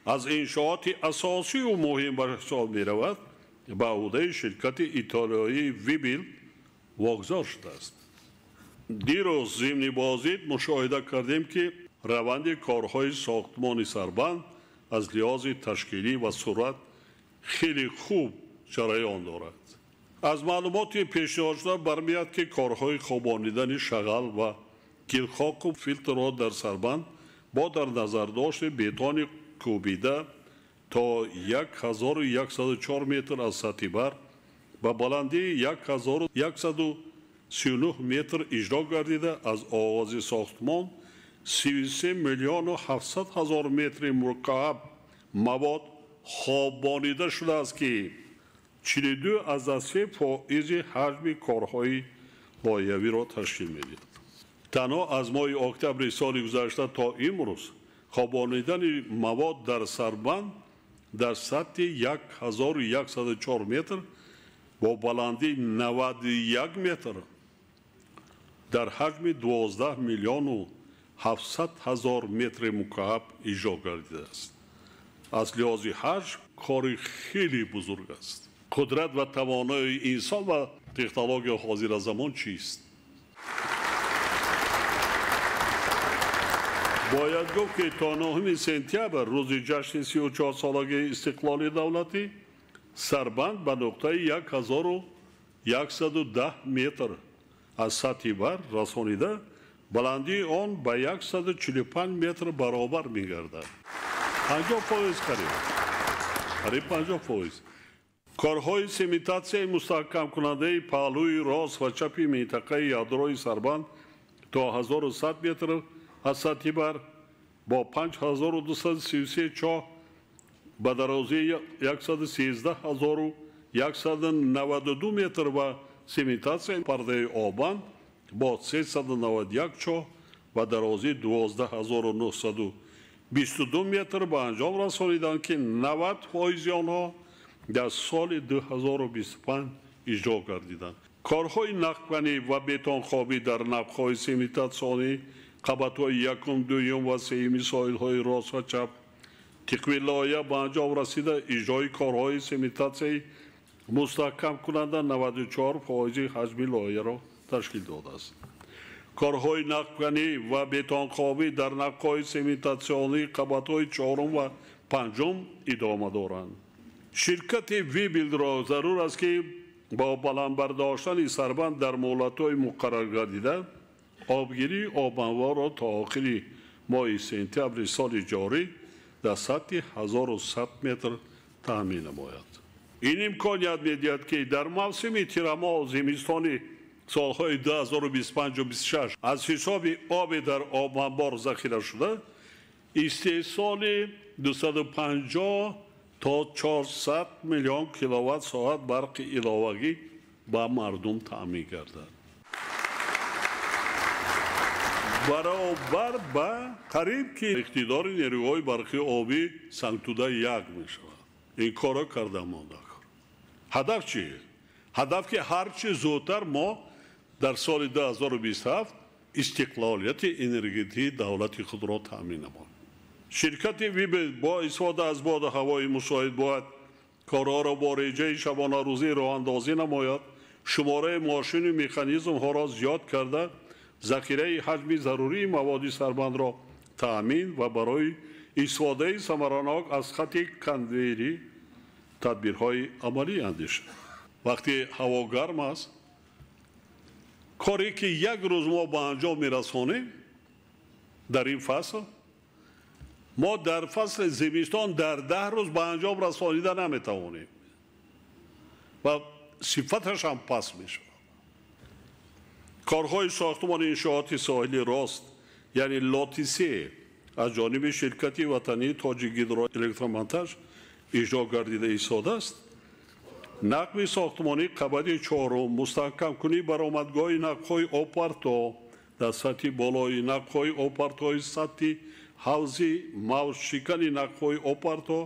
аз иншооти асосию муҳим ба ҳисоб меравад ба ӯҳдаи ширкати итолиёии вибил вогузор шудааст. дирӯз зимни бозид мушоҳида кардем ки раванди корҳои сохтмони сарбанд аз лиҳози ташкилӣ ва сурат хеле хуб ҷараён дорад. аз маълумоти пешниҳодшуда бармеяд ки корҳои хобонидани шағал ва гилхоку филтрро дар сарбанд бо дар назардошти бетони кӯбида то 1104 метр аз сатҳи бар ба баландии 1139 метр иҷро гардида аз оғози сохтмон 33 миллиону 700 ҳазор метри муркааб мавод хобонида шудааст ки 42% ҳаҷми корҳои лоиҳавиро ташкил медиҳад. танҳо аз моҳи октябри соли гузашта то имрӯз хобонидани мавод дар сарбанд дар сатҳи 1104 метр бо баландии 91 метр дар ҳаҷми 12 миллиону 700 ҳазор метри мукааб иҷро гардидааст. аз лиҳози ҳаҷм кори хеле бузург аст. қудрат ва тавоноии инсон ва технологияи ҳозиразамон чист? бояд гуфт ки то 9 сентябр рӯзи ҷашни 34-солагии истиқлоли давлатӣ сарбанд ба нуқтаи 1110 метр аз сатҳи бар расонида баландии он ба 145 метр баробар мегардад. 50% қариб 50%. корҳои сементатсияи мустаҳкамкунандаи паҳлӯи рост ва чапи минтақаи ядрои сарбанд то 1100 метр аз сатҳи бар бо 5233 чоҳ ба дарозии 113192 метр ва сементатсияи пардаи обанд бо 391 чоҳ ба дарозии 12922 метр ба анҷом расониданд ки 90% онҳо дар соли 2025 иҷро гардиданд. корҳои нақбканӣ ва бетонхобӣ дар нақбҳои сементатсионӣ қабатҳои якум, дуюм ва сеюми соҳилҳои рост ва чап тиқви лоиҳа ба анҷом расида иҷрои корҳои сементатсияи мустаҳкамкунанда 94% ҳаҷми лоиҳаро ташкил додааст. корҳои нақбканӣ ва бетонхобӣ дар нақбҳои сементатсионӣ қабатҳои чорум ва панҷум идома доранд. ширкати вибилро зарур аст ки бо баландбардоштани сарбанд дар муҳлатҳои муқаррар гардида обгирии обанворро то охири моҳи сентябри соли ҷорӣ дар сатҳи 1100 метр таъмин намояд. ин имконият медиҳад ки дар мавсими тирамоҳ зимистони солҳои 2025-26 аз ҳисоби оби дар обанбор захира шуда истеҳсоли 250 то 400 миллион киловатт-соат барқи иловагӣ ба мардум таъмин гардад. баробар ба қариб ки иқтидори нерӯҳои барқи обӣ сангтуда 1 мешавад. ин корро карда монда. ҳадаф чист? ҳадаф ки ҳарчи зудтар мо дар соли 2027 истиқлолияти энергетикии давлати худро таъмин намоем. ширкати вибил бо истифода аз боду ҳавои мусоид бояд корҳоро бо реҷаи шабонарӯзӣ роҳандозӣ намояд, шумораи мошину механизмҳоро зиёд карда захираи ҳаҷми зарурии маводи сарбандро таъмин ва барои истифодаи самаранок аз хати конвейерӣ тадбирҳои амалӣ андешид. вақте ҳаво гарм аст коре ки як рӯз мо ба анҷом мерасонем дар ин фасл мо дар фасли зимистон дар 10 рӯз ба анҷом расонида наметавонем ва сифаташ ҳам паст мешавад. корҳои сохтмони иншооти соҳили рост яъне лоти 3 аз ҷониби ширкати ватании тоҷик гидроэлектромонтаж иҷро гардида истодааст. нақби сохтмонӣ қабади 4 мустаҳкамкунӣ баромадгоҳи нақбҳои опарто дар сатҳи болои нақбҳои опартои сатҳи ҳавзи мавҷшикани нақбҳои опарто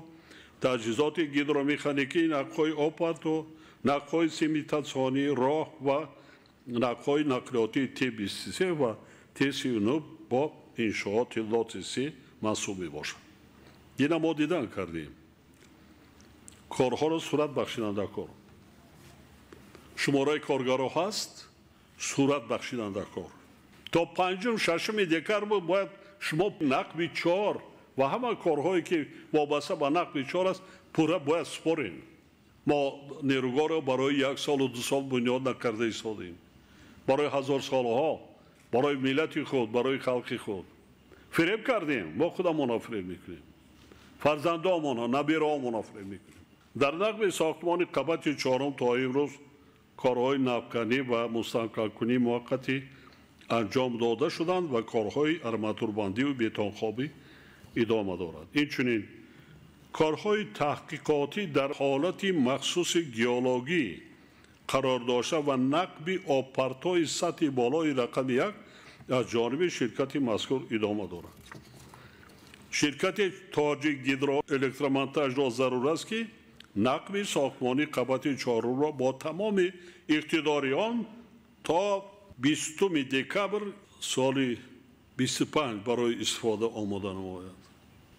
таҷҳизоти гидромеханикии нақбҳои опарто нақбҳои сементатсионӣ роҳ ва нақбҳои нақлиётии Т23 ва Т-39 با انشاءات لات 3 منصوب می باشد. این ما دیدن کردیم کارها را صورت بخشیدنده کار شماره کارگرها هست صورت بخشیدنده کار تا 5-6 دکمبر باید شما نقبی 4 و همه کارهایی که وابسته به نقبی 4 است پورا باید سپارین. ما نیروگاه را برای 1 سال و 2 سال بنیاد نکرده ایستادیم، برای 1000 سالها، برای ملت خود، برای خلق خود فریب کردیم. ما خودمون را فریب میکنیم، فرزندانمون، نبیرهامون فریب میکنیم. در نقب ساختمان قبط 4 تا امروز کارهای نقب‌کنی و مستحکم‌کنی موقتی انجام داده شدند و کارهای ارماتوربندی و بتانخوابی ادامه دارد. اینچنین کارهای تحقیقاتی در حالت مخصوص گیولوژی قرار داشته و نقب آبپرتای سطح بالای رقم 1 از جانب شرکت مذکور ادامه دارد. شرکت تاجیک گیدرو الکترومنتاژ را ضرور است که نقب ساختمانی قبط 4 را با تمام اقتداریان تا 20 دکمبر سال 25 برای استفاده آماده نماید.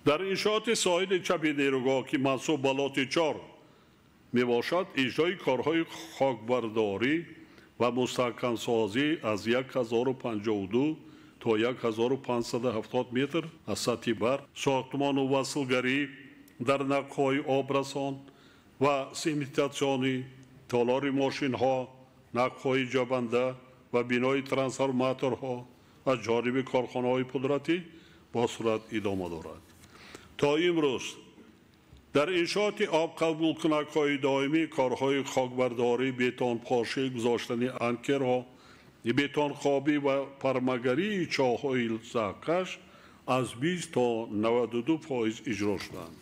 در انشاءات ساحل چپ نیروگاه که منصوب به لات 4 می باشد اجرای کارهای خاکبرداری و مستحکم سازی از 1052 تا 1570 متر از سطح بر ساختمان و وصلگری در نقهای آبرسان و سیمیتاسیونی تالار ماشین ها، نقهای جابنده و بینای ترانسفورماتورها از جانب کارخانه های قدرتی با صورت ادامه دارد. تا امروز در انشاءات آب قبول کنک‌های دائمی کارهای خاکبرداری، بتان پاشی، گذاشتن انکرها، بتان خوابی و پرمگری چاه‌های زهکش از 20 تا 92% اجرا شدند.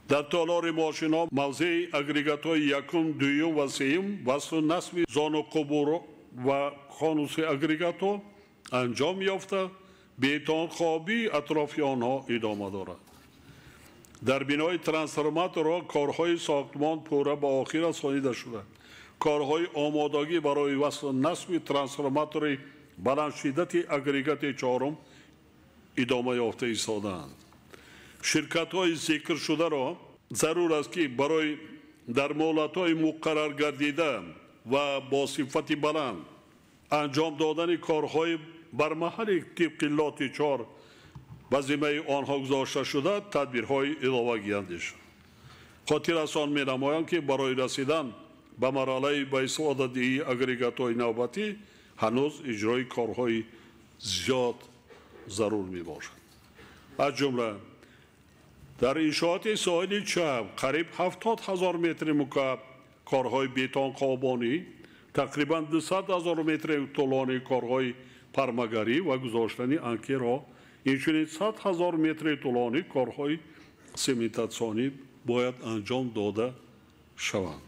در تالار ماشینا موضع اگریگات‌های یکم، دوم و سوم وصل نصب زان و قبور و خانوس اگریگات‌ها انجام یافته، بتان خوابی اطراف آنها ادامه دارد. در بینای ترانسفورماتورها کارهای ساختمان پورا به آخر رسانیده شده. کارهای آمادگی برای وصل نصب ترانسفورماتور بلند شدت اگریگات 4 ادامه یافته ایستادند. شرکت‌های ذکر شده را ضرور است که برای در مهلت‌های مقرر گردیده و با صفت بلند انجام دادن کارهای بر محل طبق لات 4 و ذمه آنها گذاشته شده تدبیرهای علاوه گیرنده شد. خاطر از آن می‌نمایم که برای رسیدن به مرحله به استفاده دهی اگریگات‌های نوبتی هنوز اجرای کارهای زیاد ضرور می‌باشد. از جمله در انشاءات ساحل چپ قریب 70,000 متر مکعب کارهای بتان خوابانی، تقریباً 200,000 متر طولانی کارهای پرمگری و گذاشتن انکرها، اینچنین 100,000 متر طولانی کارهای سیمیتاسیونی باید انجام داده شوند.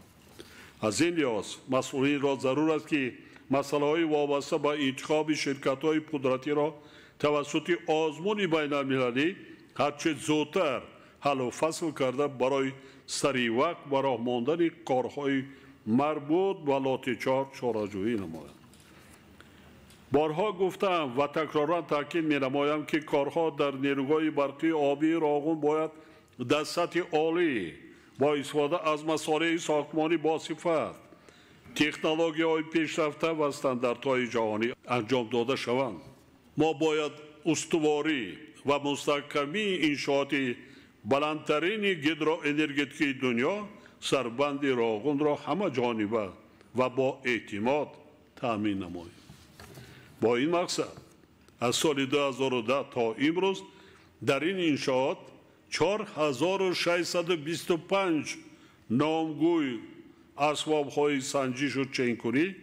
از این لحاظ مسئولین را ضرور است که مسائل وابسته به انتخاب شرکت‌های قدرتی را توسط آزمون بین المللی هرچه زودتر حل و فصل کرده برای سریع وقت و راه ماندن کارهای مربوط به لات 4 چاره‌جویی نمایند. بارها گفتم و تکرارا تاکید می‌نمایم که کارها در نیروگاه برقی آبی راغون باید در سطح عالی با استفاده از مصالح ساختمانی با صفت، تکنولوژی‌های پیشرفته و استانداردهای جهانی انجام داده شوند. ما باید استواری و مستحکمی انشاءات بلندترین هیدروانرژتیکی دنیا سربند راغون را همه جانبه و با اعتماد تأمین نماییم. با این مقصد از سال 2010 تا امروز در این انشاءات 4625 نامگوی اسباب‌های سنجش و چین‌کنی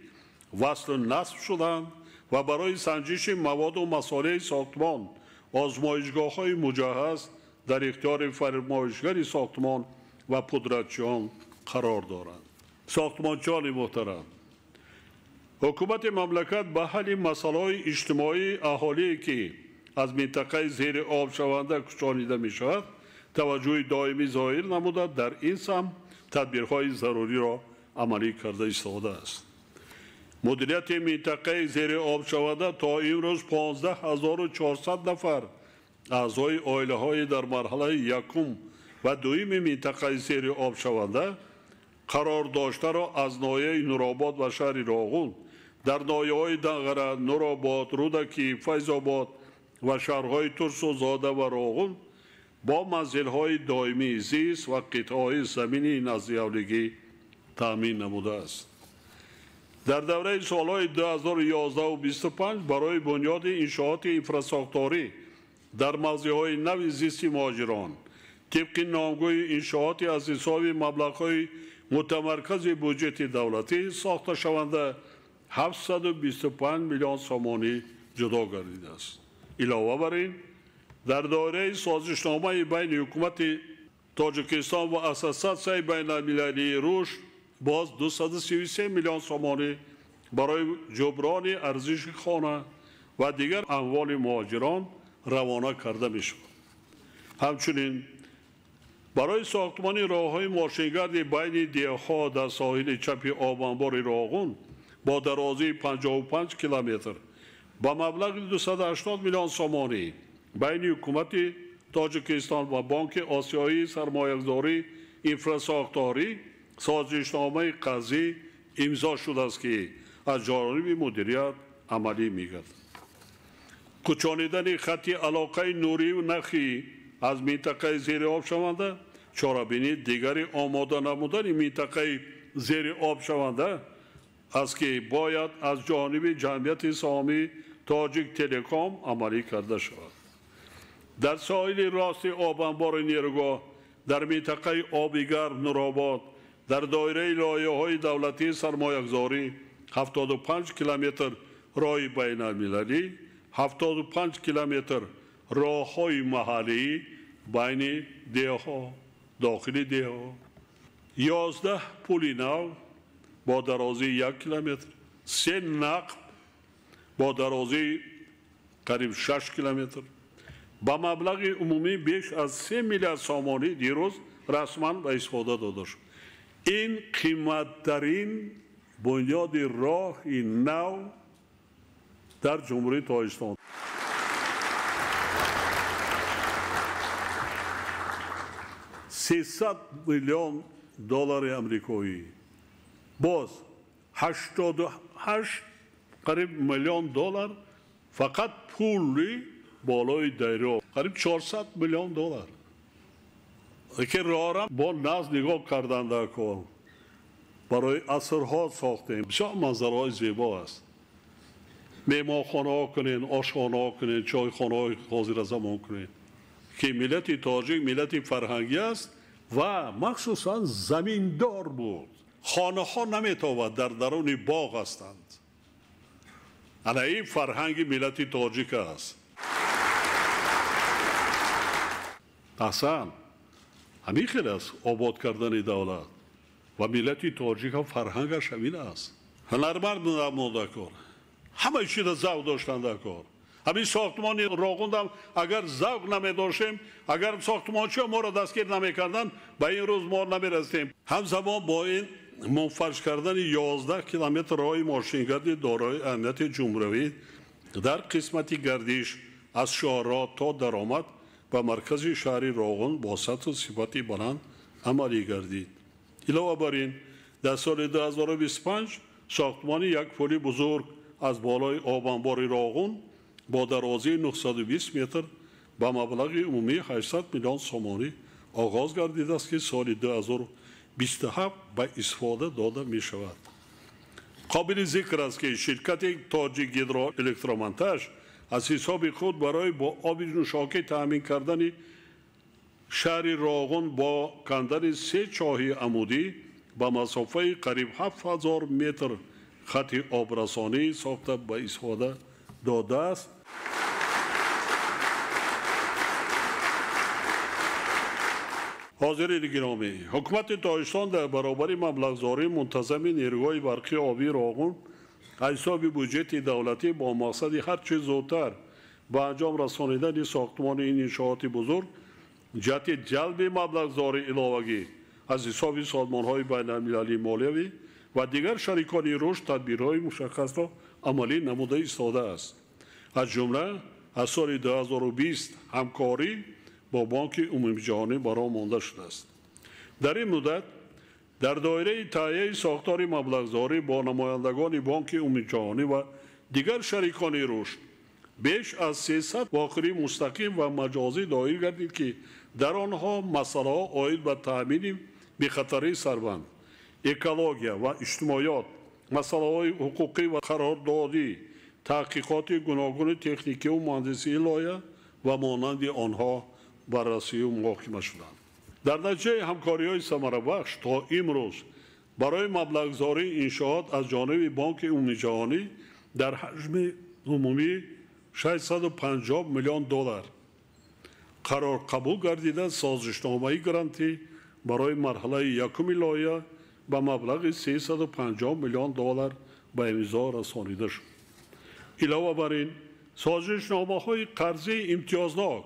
وصل نصب شدند و برای سنجش مواد و مصالح ساختمان آزمایشگاه‌های مجهز در اختیار فرمایشگر ساختمان و پدرچیان قرار دارند. ساختمانچیان محترم، حکومت مملکت به حل مسائل اجتماعی اهالی که از منطقه زیر آب شونده کشانیده می شود توجه دائمی ظاهر نموده در این سمت تدبیرهای ضروری را عملی کرده ایستاده است. مدیریت منطقه زیر آب شونده تا امروز 15400 نفر اعضای عائله های در مرحله یکم و دویم منطقه زیر آب شونده قرار داشته را از ناحیه نورآباد و شهر راغون در ناحیه‌های دنغره، نورآباد، رودکی، فیض‌آباد و شهرهای ترس و زاده و راغون با منزل‌های دائمی زیست و قطعه‌های زمینی نزدیک‌اولگی تأمین نموده است. در دوره سالهای 2011 و 2025 برای بنیاد انشاءات انفراستراکچوری در موضع‌های نو زیست مهاجران طبق نامگوی انشاءات از حساب مبلغ‌های متمرکز بودجه دولتی ساخته شونده 725 میلیون سومانی جدا گردیده است. علاوه بر این در دایره سازشنامه بین حکومت تاجیکستان و اساسیاسیون بین المللی رشد باز 233 میلیون سومانی برای جبران ارزش خانه و دیگر اموال مهاجران روانه کرده می شود. همچنین برای ساختمان راه‌های ماشینگرد بین دیه‌ها در ساحل چپ آب انبار راغون با درازی 55 کیلومتر با مبلغ 280 میلیون سومانی بین حکومت تاجیکستان و بانک آسیایی سرمایه‌گذاری انفراستراکچوری سازشنامه قضی امضا شده است که از جانب مدیریت عملی می‌گردد. کوچانیدن خط علاقه نوری و نخی از منطقه زیر آب شونده چاره‌بینی دیگری آماده نمودن منطقه زیر آب شونده است که باید از جانب جمعیت سهامی تاجیک تلکام عملی کرده شود. در ساحل راست آب انبار نیروگاه در منطقه آبیگرم نورآباد در دایره لایحه‌های دولتی سرمایه‌گذاری 75 کیلومتر راه بین المللی 75 کیلومتر راه‌های محلی بین دیه‌ها داخل دیه‌ها 11 پل نو با درازی 1 کیلومتر 3 نقب با درازی قریب 6 کیلومتر با مبلغ عمومی بیش از 3 میلیارد سومانی دیروز رسما به استفاده داده شد. این قیمت‌ترین بنیاد راه نو در جمهوری تاجیکستان. $300 میلیون امریکایی باز 88 قریب میلیون دلار فقط پولی بالای دایره قریب 400 میلیون دلار که راه با ناز نگاه کردن در کار برای عصرها ساختیم. بسیار منظرهای زیبا است. مهمانخانه ها کنین، آشخانه ها کنین، چایخانه های حاضر زمان کنین که ملت تاجیک ملت فرهنگی است و مخصوصا زمیندار بود. خانه ها نمیتواند در درون باغ هستند. این فرهنگ ملت تاجیک است. اصلا همین خیلی است آباد کردن دولت و ملت تاجیک هم فرهنگش همین است. هنرمند نموده کار همه چیز ذوق داشتن در کار. همین ساختمان راغوندم اگر ذوق نمی داشتیم اگر ساختمانچی ما را دستگیر نمی کردن به این روز ما نمی رسیدیم. همزمان با این منفرش کردن 11 کیلومتر راه ماشینگرد دارای اهمیت جمهوری در قسمت گردش از شهرها تا درآمد به مرکز شهر راغون با سطح و صفت بلند عملی گردید. علاوه بر این در سال 2025 ساختمان یک پل بزرگ از بالای آب انبار راغون با درازی 920 متر با مبلغ عمومی 800 میلیون سومانی آغاز گردیده است که سال 2027 به استفاده داده می شود. قابل ذکر است که شرکت تاجیک هیدرو الکترومنتاژ از حساب خود برای با آب نوشاکی تامین کردن شهر راغون با کندن 3 چاه عمودی با مسافه قریب 7000 متر خط آبرسانی ساخته به استفاده داده است. حاضرین گرامی، حکومت تاجیکستان در برابر مبلغ‌زایی منتظم نیروهای برقی آبی راغون از حساب بودجه دولتی با مقصد هر چه زودتر به انجام رسانیدن ساختمان این انشاءات بزرگ جهت جلب مبلغ‌زایی علاوه‌ای از حساب سازمان‌های بین‌المللی مالیوی و دیگر شریکان رشد تدبیرهای مشخص را عملی نموده ایستاده است. از جمله از سال 2020 همکاری با بانک عمومی جهانی برآ مانده شده است. در این مدت در دایره تهیه ساختار مبلغ‌زاری با نمایندگان بانک عمومی جهانی و دیگر شریکان رشد بیش از 300 واقعی مستقیم و مجازی دایر گردید که در آنها مسائل عاید به تامین بی‌خطری سربند، اکولوژیا و اجتماعیات، مسائل حقوقی و قراردادی، تحقیقات گوناگون تکنیکی و مهندسی لایحه و مانند آنها بررسی و محاکمه شدند. در نتیجه همکاری‌های ثمره‌بخش تا امروز برای مبلغ‌زاری انشاءات از جانب بانک عمومی جهانی در حجم عمومی 650 میلیون دلار قرار قبول گردیده سازشنامه گرانتی برای مرحله یکم لایحه به مبلغ 350 میلیون دلار به امضا رسانیده شد. علاوه بر این سازشنامه‌های قرضی امتیازناک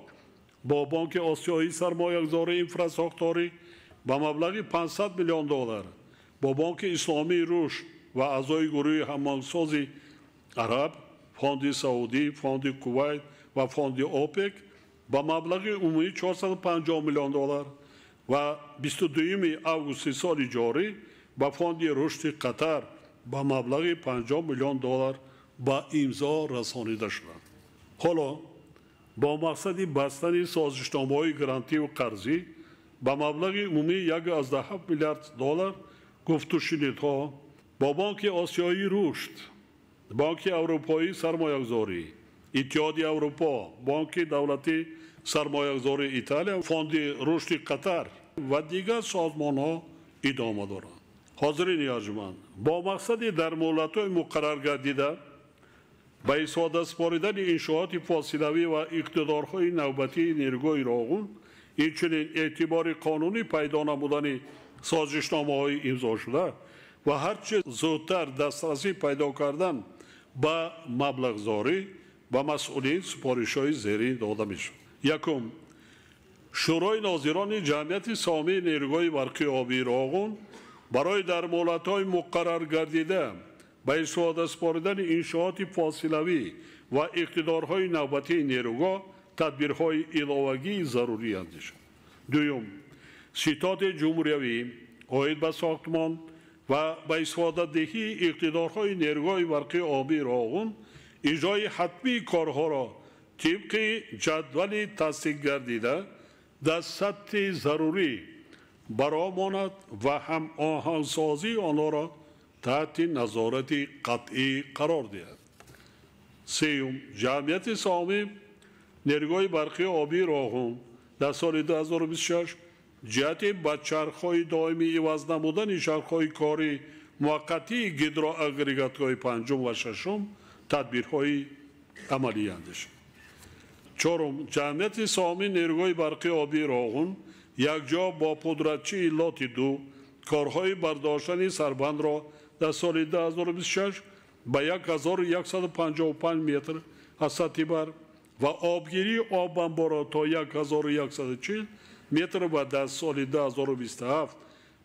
با بانک آسیایی سرمایه‌گذاری انفراساختاری به مبلغ 500 میلیون دلار با بانک اسلامی رشد و اعضای گروه هماهنگسازی عرب، فوند سعودی، فوند کویت و فوند اوپک با مبلغ عمومی 450 میلیون دلار و 22 آگوست سال جاری با فوند رشد قطر با مبلغ 50 میلیون دلار با امضا رسانیده شدند. حالا با مقصد بستن سازشنامه‌های گرانتی و قرضی با مبلغ عمومی 1.7 میلیارد دلار گفت و شنیدها با بانک آسیایی رشد، بانک اروپایی سرمایه‌گذاری، اتحادیه اروپا، بانک دولتی سرمایه‌گذاری ایتالیا، فوند رشد قطر و دیگر سازمان‌ها ادامه دارند. حاضرین ارجمند، با مقصد در مهلت‌های مقرر گردیده به استفاده سپاریدن انشاءات فاصلوی و اقتدارهای نوبتی نیروگاه راغون، اینچنین اعتبار قانونی پیدا نمودن سازشنامه‌های امضا شده و هرچه زودتر دسترسی پیدا کردن به مبلغ‌زاری و مسئولین سپارش‌های زیرین داده می‌شود. یکم، شورای ناظران جمعیت سهامی نیروگاه برقی آبی راغون برای در مهلت‌های مقرر گردیده به استفاده سپاریدن انشاءات فاصلوی و اقتدارهای نوبتی نیروگاه تدبیرهای علاوگی ضروری اندیشد. دوم، ستاد جمهوریوی عاید به ساختمان و به استفاده دهی اقتدارهای نیروگاه برقی آبی راغون اجرای حتمی کارها را طبق جدول تصدیق گردیده در سطح ضروری برآماند و هم آهنگسازی آنها را تحت نظارت قطعی قرار دهد. سوم، جمعیت سهامی نیروگاه برقی آبی راغون در سال 2026 جهت به چرخهای دائمی عوض نمودن چرخهای کاری موقتی گیدرو اگریگات‌های پنجم و ششم تدبیرهای عملی اندیشد. چهارم، جمعیت سهامی نیروگاه برقی آبی راغون یک جا با پدرتچی لات 2 کارهای برداشتن سربند را در سال 2026 به 1155 متر از سطح بر و آبگیری آب انبارا تا 1140 متر و در سال 2027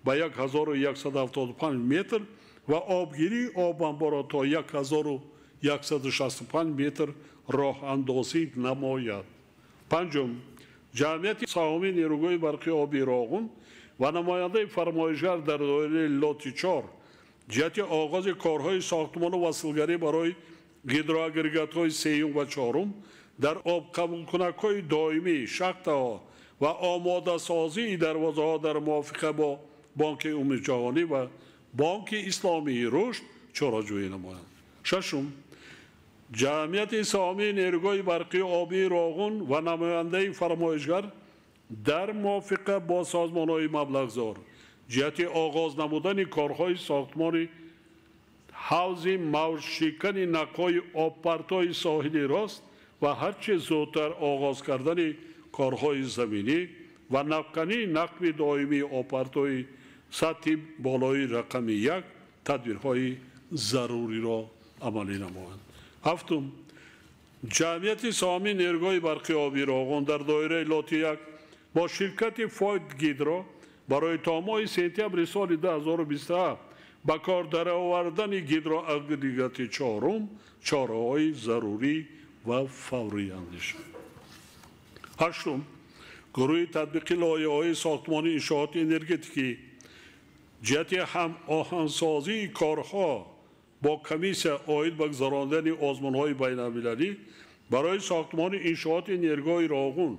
به 1175 متر و آبگیری آب انبارا تا 1165 متر راه اندازی نماید. پنجم، جمعیت سهامی نیروگاه برقی آبی راغون و نماینده فرمایشگر در دایره لات 4 جهت آغاز کارهای ساختمان و وصلگری برای گیدرواگریگات‌های سیوم و چهارم در آب قبول کنک‌های دائمی شخت‌ها و آماده سازی دروازه‌ها در موافقه با بانک عمومی جهانی و بانک اسلامی رشد چاره‌جویی نمایند. ششم، جمعیت سهامی نیروگاه برقی آبی راغون و نماینده فرمایشگر در موافقه با سازمان‌های مبلغ‌زار جهت آغاز نمودن کارهای ساختمان حوض موج شکن نقای آبپرت‌های ساحلی راست و هرچه زودتر آغاز کردن کارهای زمینی و نقب دائمی آبپرت‌های سطح بالای رقم 1 تدبیرهای ضروری را عملی نمایند. هفتم، جمعیت سهامی نیروگاه برقی آبی راغون در دایره لات 1 با شرکت فاید گیدرا برای تا ماه سپتامبر سال 2027 با کار درآوردن گیدروآگریگات چهارم چاره‌های ضروری و فوری اندیشه. هشتم، گروه تطبیق لایحه‌های ساختمان انشاءات انرژتیکی جهت هم آهنگسازی کارها با کمیسیون عاید به گذراندن آزمون‌های بین‌المللی برای ساختمان انشاءات نیرگاه راغون،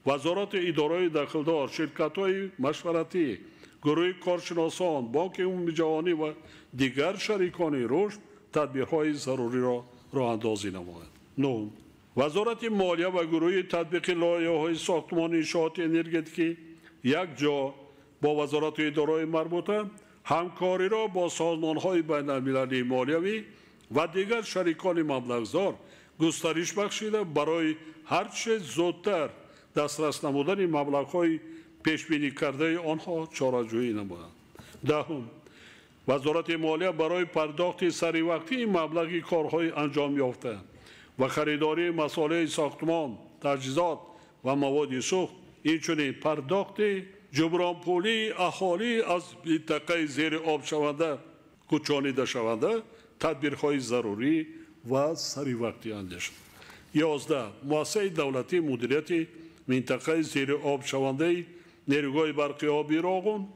وزارت اداره داخلدار، شرکت‌های مشورتی، گروه کارشناسان، بانک عمومی جهانی و دیگر شریکان رشد تدبیرهای ضروری را راه اندازی نماید. 9. وزارت مالیه و گروه تطبیق لایحه‌های ساختمان انشاءات انرژتیکی یک جا با وزارت اداره مربوطه همکاری را با سازمان‌های بین‌المللی مالیوی و دیگر شریکان مبلغ‌زار گسترش بخشیده برای هرچه زودتر دسترس نمودن مبلغ‌های پیش بینی کرده آنها چاره‌جویی نمایند. 10. وزارت مالیه برای پرداخت سری وقتی مبلغ کارهای انجام یافته و خریداری مسائل ساختمان، تجهیزات و مواد سوخت، اینچنین پرداخت جبران پولی اهالی از منطقه زیر آب شونده کوچانیده شونده تدبیرهای ضروری و سری وقتی اندیشه. 11. مؤسسه دولتی مدیریت منطقه زیر آب شونده نیروگاه برقی آبی راغون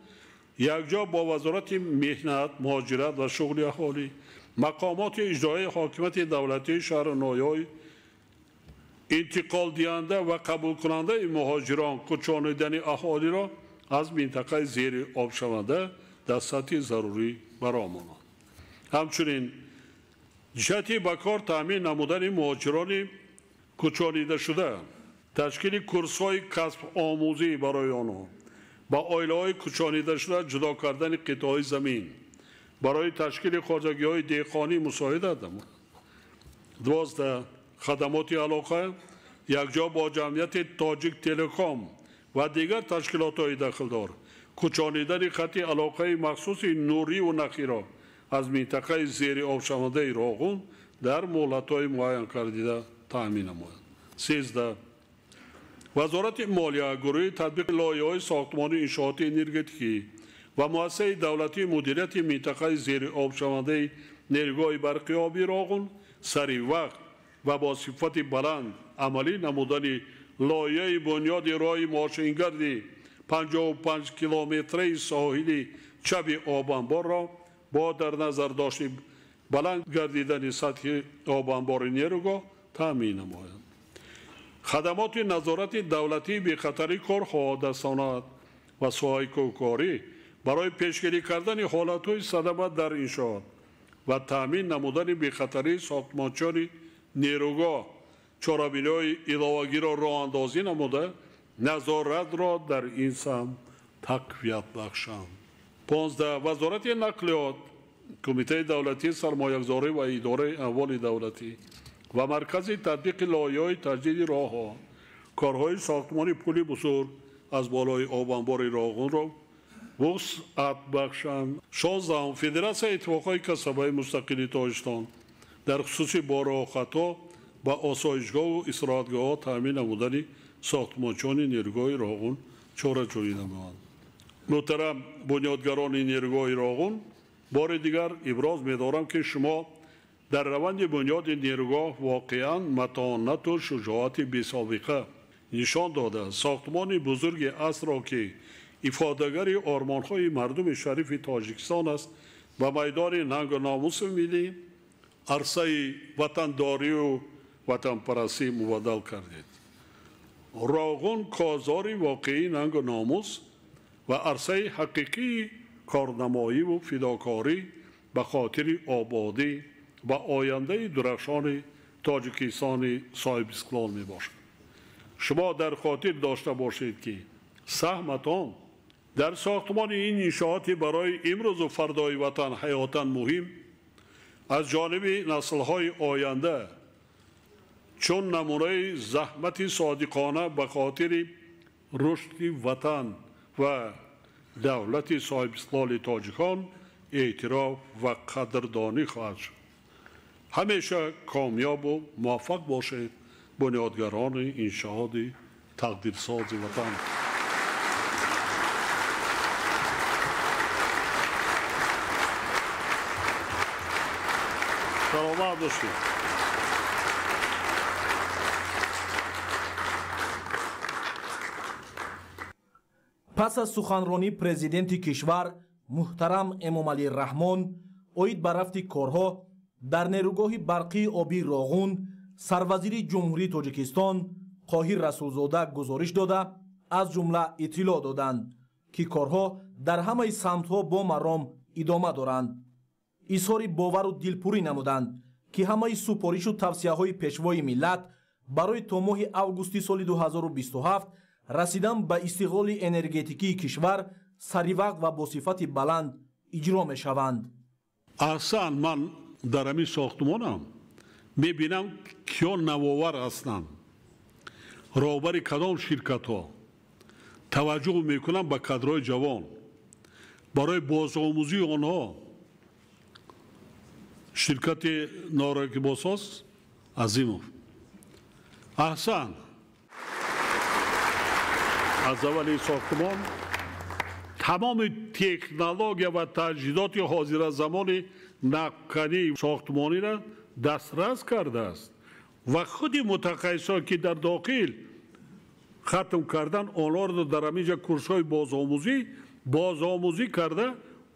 یکجا با وزارت مهنت، مهاجرت و شغل اهالی، مقامات اجرایی حاکمیت دولتی شهر نویای انتقال دهنده و قبول کننده مهاجران کوچانیدن اهالی را از منطقه زیر آب شونده در سطح ضروری برآمانند. همچنین جهت به کار تامین نمودن مهاجران کوچانیده شده، تشکیل کورس‌های کسب آموزی برای آنها، با عائله‌های کوچانیده شده جدا کردن قطعه‌های زمین برای تشکیل خواجگی‌های دهقانی مساعدت نمود. 12. خدمات علاقه یکجا با جمعیت تاجیک تلکام و دیگر تشکیلات‌های داخلدار کوچانیدن خط علاقه مخصوص نوری و نخی را از منطقه زیر آب شونده راغون در مهلت‌های معین کردیده تأمین نماید. 13. وزارت مالیه گروه تطبیق لایحه‌های ساختمان انشاءات انرژتیکی و مؤسسه دولتی مدیریت منطقه زیر آب شونده نیروگاه برقی آبی راغون سری وقت و با صفت بلند عملی نمودن لایحه بنیاد راه ماشینگرد 55 کیلومتری ساحلی چپ آبانبار را با در نظر داشت بلند گردیدن سطح آبانبار نیروگاه تأمین نمایند. خدمات نظارت دولتی به خطر کارها در صنعت و ساحه کاری برای پیشگیری کردن حالت‌های صدمه در انشاءات و تأمین نمودن به خطری ساختمانچان نیروگاه چاره‌بینی‌های علاوه‌گی را راه اندازی نموده نظارت را در این سمت تقویت بخشند. 15. وزارت نقلیات، کمیته دولتی سرمایه‌گذاری و اداره اموال دولتی و مرکز تطبیق لایحه‌های تجدید راه‌ها کارهای ساختمان پل بزرگ از بالای آبانبار راغون را وسعت بخشند. 16. فدراسیون اتفاق‌های کسب‌های مستقل تاجیکستان در خصوص بارها خطا و آسایشگاه و استراحتگاه‌ها تأمین نمودن ساختمانچان نیروگاه راغون چاره‌جویی نمایند. محترم بنیادگران نیروگاه راغون، بار دیگر ابراز می‌دارم که شما در روند بنیاد نیروگاه واقعاً متانت و شجاعت بی‌سابقه نشان داده ساختمان بزرگ عصر را که افاده‌گر آرمان‌های مردم شریف تاجیکستان است و میدان ننگ و ناموس ملی عرصه وطنداری و وطن پرستی مبدل کردید. راغون کازاری واقعی ننگ و ناموس و عرصه حقیقی کارنمایی و فداکاری به خاطر آبادی و آینده درخشان تاجیکستان صاحب استقلال می باشد. شما در خاطر داشته باشید که سهمتان در ساختمان این انشاءات برای امروز و فردای وطن حیاتاً مهم از جانب نسل‌های آینده چون نمونه زحمت صادقانه به خاطر رشد وطن و دولت صاحب استقلال تاجیکان اعتراف و قدردانی خواهد شد. همیشه کامیاب و موفق باشید بنیادگران انشاءات تقدیرساز وطن. سلامت باشید. پس از سخنرانی پرزیدنت کشور محترم امامعلی رحمان اوید به رفت کارها در نیروگاه برقی آبی راغون، سروزیر جمهوری تاجیکستان قاهر رسولزاده گزارش داده از جمله اطلاع دادند که کارها در همه سمتها با مرام ادامه دارند. اظهار باور و دلپوری نمودند که همه سپارش و توصیه‌های پیشوای ملت برای تا ماه اوگوست سال 2027 رسیدن به استقلال انرژتیکی کشور سریوقت و با صفت بلند اجرا می شوند. احسن من در همین ساختمانم میبینم کیا نوآور هستند. راهبر کدام شرکت ها توجه میکنم به کادرهای جوان برای بازآموزی آنها. شرکت نارنجی باساس عظیم احسن. از اول ساختمان تمام تکنولوژی و تجهیزات حاضر زمان نقدی ساختمانی را دسترس کرده است و خود متخصصان که در داخل ختم کردن آنها را در همینجا کورس‌های بازآموزی کرده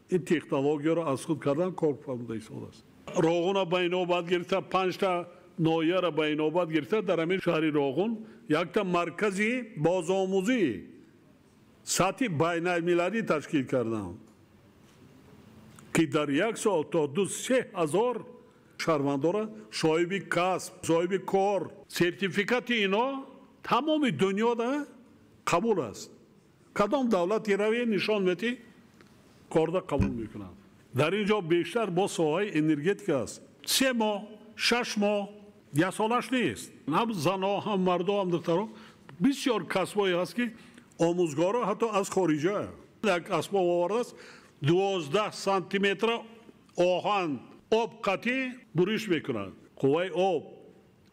این تکنولوژی را از خود کردن کار فرموده ایستاده است. راغون به نوبت گرفته 5 تا ناحیه را به نوبت گرفته در همین شهر راغون یک تا مرکزی بازآموزی سطح بین المللی تشکیل کردم که در یک سال تا 2-3 شهروندان را صاحب کسب، صاحب کار، سرتیفیکات اینا تمام دنیا را قبول است. کدام دولتی روی نشان میتی کار را قبول میکنند. در اینجا بیشتر با ساحه انرژتیک است. 3 ماه 6 ماه 1 سالش نیست. هم زنها هم مردا هم دخترها بسیار کسبایی هست که آموزگارا حتی از خارجه یک اسباب آورده است 12 سانتی متر آهن آب قطعی بریش میکنند. قوه آب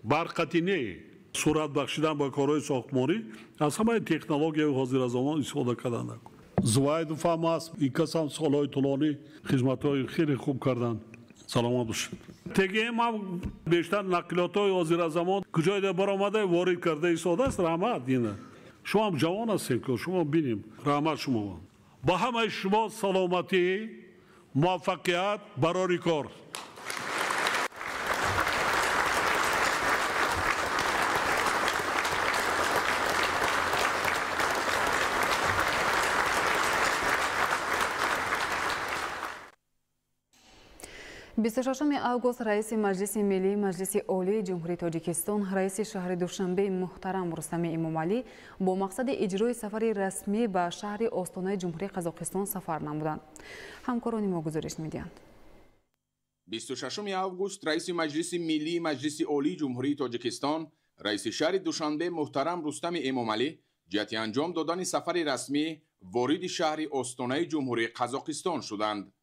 برق قطعی نه. صورت بخشیدن با کارهای ساختمانی از همه تکنولوژی حاضر زمان استفاده کردن. زواید فهم است. این کس هم سالهای طولانی خدمت‌های خیلی خوب کردن. سلامت باشید. تگه ما بیشتر نقلیات‌های حاضر زمان کجای ده برآمده وارد کرده ایستاده است. رحمت اینه. شما هم جوان هستید که شما بینیم. رحمت شما. با همه شما سلامتی، موفقیت برای کار. بیستششم اوگوست رئیس مجلس ملی مجلس عالی جمهوری تاجیکستان رئیس شهر دوشنبه محترم رستم امامعلی با مقصد اجرای سفر رسمی به شهر آستانه جمهوری قزاقستان سفر نمودند. همکاران ما گزارش می‌دهند. 26 اوگوست رئیس مجلس ملی مجلس عالی جمهوری تاجیکستان رئیس شهر دوشنبه محترم رستم امامعلی جهت انجام دادن سفر رسمی وارد شهر آستانه جمهوری قزاقستان شدند.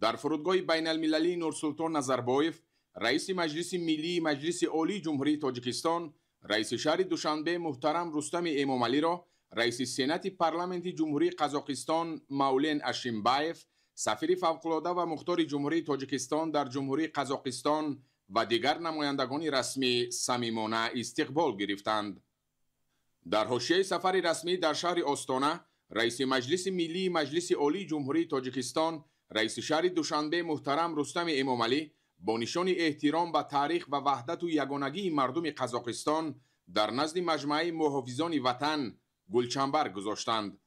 در فرودگاه بین المللی نورسلطان نظربایف رئیس مجلس ملی مجلس عالی جمهوری تاجیکستان رئیس شهر دوشنبه محترم رستم امامعلی را رئیس سنات پارلمانت جمهوری قزاقستان مولن اشیمبایف سفیر فوق‌العاده و مختار جمهوری تاجیکستان در جمهوری قزاقستان و دیگر نمایندگان رسمی صمیمانه استقبال گرفتند. در حاشیه سفر رسمی در شهر آستانه رئیس مجلس ملی مجلس عالی جمهوری تاجیکستان رئیس شهر دوشنبه محترم رستم امامعلی با نشان احترام به تاریخ و وحدت و یگانگی مردم قزاقستان در نزد مجمع محافظان وطن گلچنبر گذاشتند.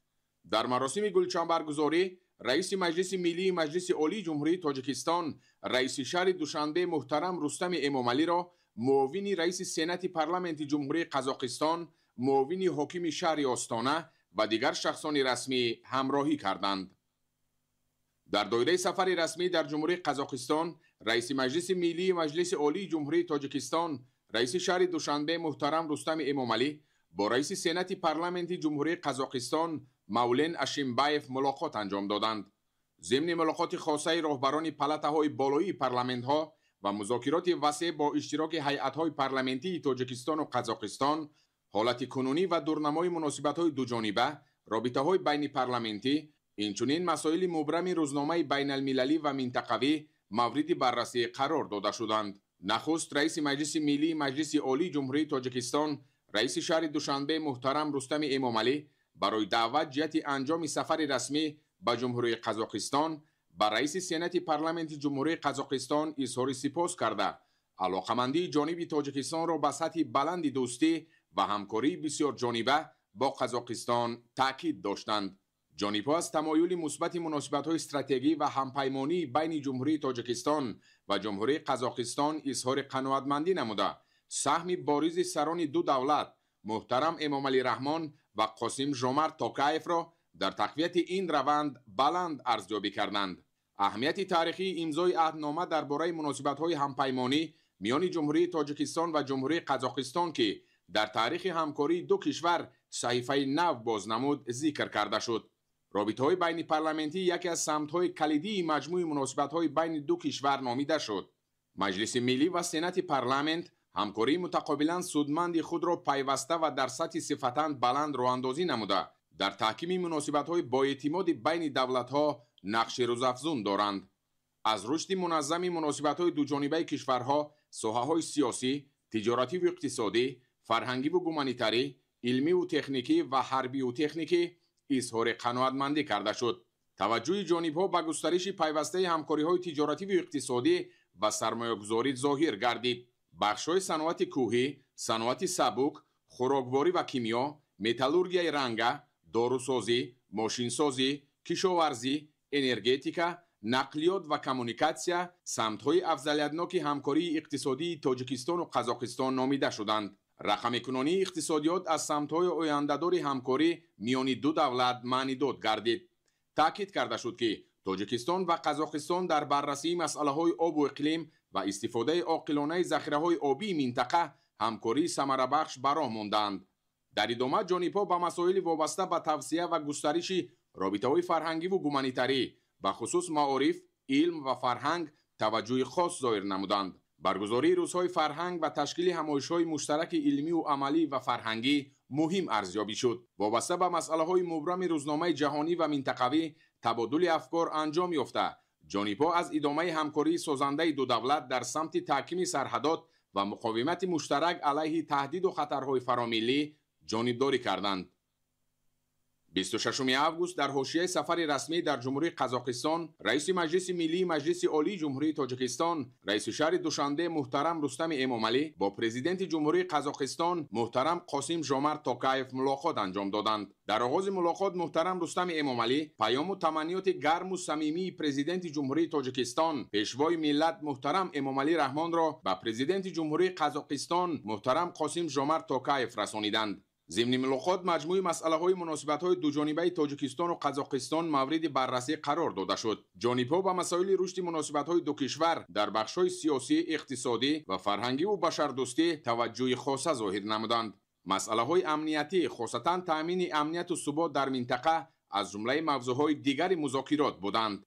در مراسم گلچنبرگذاری رئیس مجلس ملی مجلس عالی جمهوری تاجیکستان رئیس شهر دوشنبه محترم رستم امامعلی را معاون رئیس سنات پارلمانت جمهوری قزاقستان، معاون حاکم شهر آستانه و دیگر شخصان رسمی همراهی کردند. در دایره سفر رسمی در جمهوری قزاقستان رئیس مجلس ملی مجلس عالی جمهوری تاجیکستان رئیس شهر دوشنبه محترم رستم امامعلی با رئیس سنات پارلمانت جمهوری قزاقستان مولن اشیمبایف ملاقات انجام دادند. ضمن ملاقات خاصه راهبران پلاته‌های بالایی پارلمانت‌ها و مذاکرات وسیع با اشتراک هیئت‌های پارلمانتی تاجیکستان و قزاقستان، حالت کنونی و دورنمای مناسبت‌های دوجانبه، رابطه‌های بین پارلمانتی، اینچنین مسائل مبرم روزنامه بین المللی و منطقوی مورد بررسی قرار داده شدند. نخست رئیس مجلس ملی مجلس عالی جمهوری تاجیکستان رئیس شهر دوشنبه محترم رستم امامعلی برای دعوت جهت انجام سفر رسمی به جمهوری قزاقستان با رئیس سنت پارلمانت جمهوری قزاقستان اظهار سپاس کرده علاقمندی جانب تاجیکستان را به سطح بلند دوستی و همکاری بسیار جانبه با قزاقستان تاکید داشتند. جانبها از تمایل مثبت مناسبت‌های استراتژیکی و همپیمانی بین جمهوری تاجیکستان و جمهوری قزاقستان اظهار قناعتمندی نموده سهم بارز سران دو دولت محترم امامعلی رحمان و قاسم ژومرت توکایف را در تقویت این روند بلند ارزیابی کردند. اهمیت تاریخی امضای عهدنامه درباره مناسبت‌های همپیمانی میان جمهوری تاجیکستان و جمهوری قزاقستان که در تاریخ همکاری دو کشور صحیفه نو بازنمود ذکر کرده شد. رابطه‌های بین پارلمانتی یکی از سمت‌های کلیدی مجموع مناسبت‌های بین دو کشور نامیده شد. مجلس ملی و سنت پارلمانت همکاری متقابلا سودمند خود را پیوسته و در سطح صفتاً بلند راه‌اندازی نموده در تحکیم مناسبت‌های بااعتماد بین دولت‌ها نقش روزافزون دارند. از رشد منظم مناسبت‌های دوجانبه کشورها ساحه‌های سیاسی، تجارتی و اقتصادی، فرهنگی و گومانیتاری، علمی و تکنیکی و حربی و تکنیکی اظهار قناعتمندی کرده شد. توجه جانب‌ها به گسترش پیوسته همکاری‌های تجارتی و اقتصادی و سرمایه‌گذاری ظاهر گردید. بخش‌های صنعت کوهی، صنعت سبک، خوراکواری و کیمیا، متالورگیای رنگ، داروسازی، ماشینسازی، کشاورزی، انرژتیکا، نقلیات و کمونیکاسیا سمت‌های افضلیتناک همکاری اقتصادی تاجیکستان و قزاقستان نامیده شدند. رقم کنونی اقتصادیات از سمت‌های آینده‌دار همکاری میان دو دولت معنیداد گردید. تاکید کرده شد که تاجیکستان و قزاقستان در بررسی مسئله‌های آب و اقلیم و استفاده عاقلانه ذخیره‌های آبی منطقه همکاری ثمره‌بخش براه ماندند. در ادامه جانب‌ها به مسائل وابسته به توسعه و گسترش رابطه‌های فرهنگی و گومانیتاری به خصوص معارف، علم و فرهنگ توجه خاص ظاهر نمودند. برگزاری روزهای فرهنگ و تشکیل همایش‌های مشترک علمی و عملی و فرهنگی مهم ارزیابی شد. وابسته به مسئله‌های مبرم روزنامه جهانی و منطقوی تبادل افکار انجام یافته. جانب‌ها از ادامه همکاری سازنده دو دولت در سمت تحکیم سرحدات و مقاومت مشترک علیه تهدید و خطرهای فراملی جانبداری کردند. 26 آگوست در حاشیه سفر رسمی در جمهوری قزاقستان رئیس مجلس ملی مجلس عالی جمهوری تاجیکستان رئیس شهر دوشنبه محترم رستم امامعلی با پرزیدنت جمهوری قزاقستان محترم قاسم ژومرت توکایف ملاقات انجام دادند. در آغاز ملاقات محترم رستم امامعلی پیام و تمنیات گرم و صمیمی پرزیدنت جمهوری تاجیکستان پیشوای ملت محترم امامعلی رحمان را به پرزیدنت جمهوری قزاقستان محترم قاسم ژومرت توکایف رسانیدند. ضمن ملاقات مجموع مسئله‌های مناسبت‌های دوجانبه تاجیکستان و قزاقستان مورد بررسی قرار داده شد. جانب‌ها به مسائل رشد مناسبت‌های دو کشور در بخش‌های سیاسی، اقتصادی و فرهنگی و بشردوستی توجه خاصه ظاهر نمودند. مسئله‌های امنیتی، خاصتاً تأمین امنیت و ثبات در منطقه از جمله موضوع‌های دیگر مذاکرات بودند.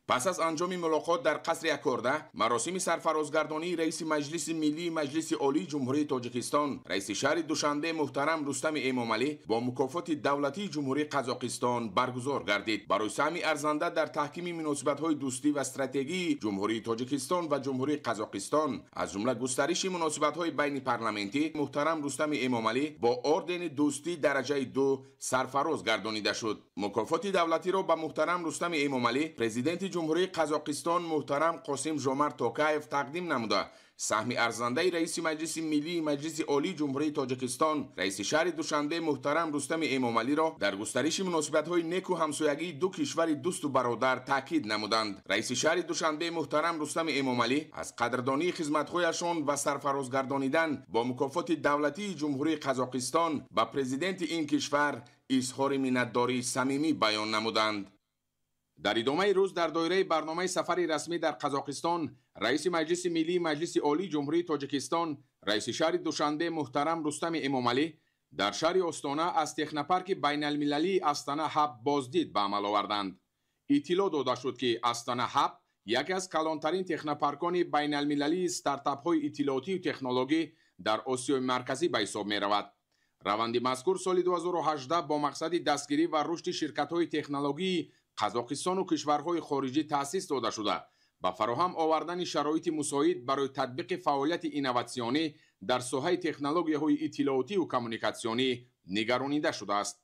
پس از انجام ملاقات در قصر اکورده، مراسم سرفرازگردانی رئیس مجلس ملی مجلس عالی جمهوری تاجیکستان رئیس شهر دوشنبه محترم رستم امامعلی با مکافات دولتی جمهوری قزاقستان برگزار گردید. برای سهم ارزنده در تحکیم مناسبت‌های دوستی و استراتژی جمهوری تاجیکستان و جمهوری قزاقستان از جمله گسترش مناسبت‌های بین پارلمانتی محترم رستم امامعلی با اردن دوستی درجه 2 سرفراز گردانیده شد. مکافات دولتی را به محترم رستم امامعلی پرزیدنت جمهوری قزاقستان محترم قاسم ژومرت توکایف تقدیم نموده سهم ارزنده رئیس مجلس ملی مجلس عالی جمهوری تاجیکستان رئیس شهر دوشنبه محترم رستم امامعلی را در گسترش مناسبت‌های نیک و همسایگی دو کشور دوست و برادر تاکید نمودند. رئیس شهر دوشنبه محترم رستم امامعلی از قدردانی خدمت‌هایشان و سرفرازگردانیدن با مکافات دولتی جمهوری قزاقستان به پرزیدنت این کشور اظهار منتداری صمیمی بیان نمودند. در ادامه روز در دایره برنامه سفر رسمی در قزاقستان رئیس مجلس ملی مجلس عالی جمهوری تاجیکستان رئیس شهر دوشنبه محترم رستم امامعلی در شهر استانه از تکنوپارک بین المللی استانه هب بازدید به عمل آوردند. اطلاع داده شد که استانه هب یکی از کلانترین تکنوپارکان بین المللی استارتاپ های اطلاعاتی و تکنولوژی در آسیای مرکزی به حساب می رود. روند مذکور سال 2018 با مقصد دستگیری و رشد شرکت های تکنولوژی قزاقستان و کشورهای خارجی تأسیس داده شده ба фароҳам овардани шароити мусоид барои татбиқи фаъолияти инноватсионӣ дар соҳаи технологияҳои иттилоотию коммуникатсионӣ нигаронида шудааст.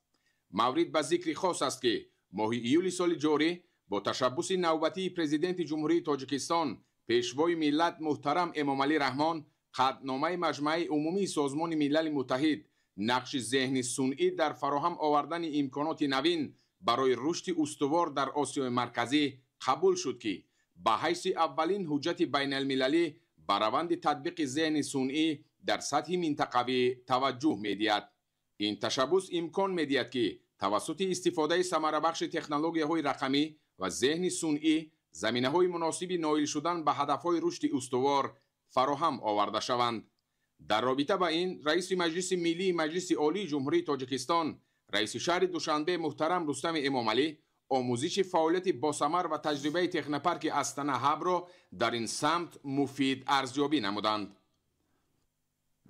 маврид ба зикри хос аст ки моҳи июли соли ҷорӣ бо ташаббуси навбатии президенти ҷумҳурии Тоҷикистон пешвои миллат муҳтарам Эмомалӣ Раҳмон қатъномаи Маҷмӯаи умумии Созмони Милали Муттаҳид нақши зеҳни сунъӣ дар фароҳам овардани имконоти навин барои рушди устувор дар Осиёи Марказӣ қабул шуд ки ба ҳайси аввалин ҳуҷҷати байналмилалӣ ба раванди татбиқи зеҳни сунъӣ дар сатҳи минтақавӣ таваҷҷӯҳ медиҳад. ин ташаббус имкон медиҳад ки тавассути истифодаи самарабахши технологияҳои рақамӣ ва зеҳни сунъӣ заминаҳои муносиби ноил шудан ба ҳадафҳои рушди устувор фароҳам оварда шаванд. дар робита ба ин раиси маҷлиси миллии маҷлиси олии ҷумҳурии Тоҷикистон раиси шаҳри Душанбе муҳтарам Рустами Эмомалӣ омӯзиши фаъолияти босамар ва таҷрибаи технопарки Астана ҳабро дар ин самт муфид арзёбӣ намуданд.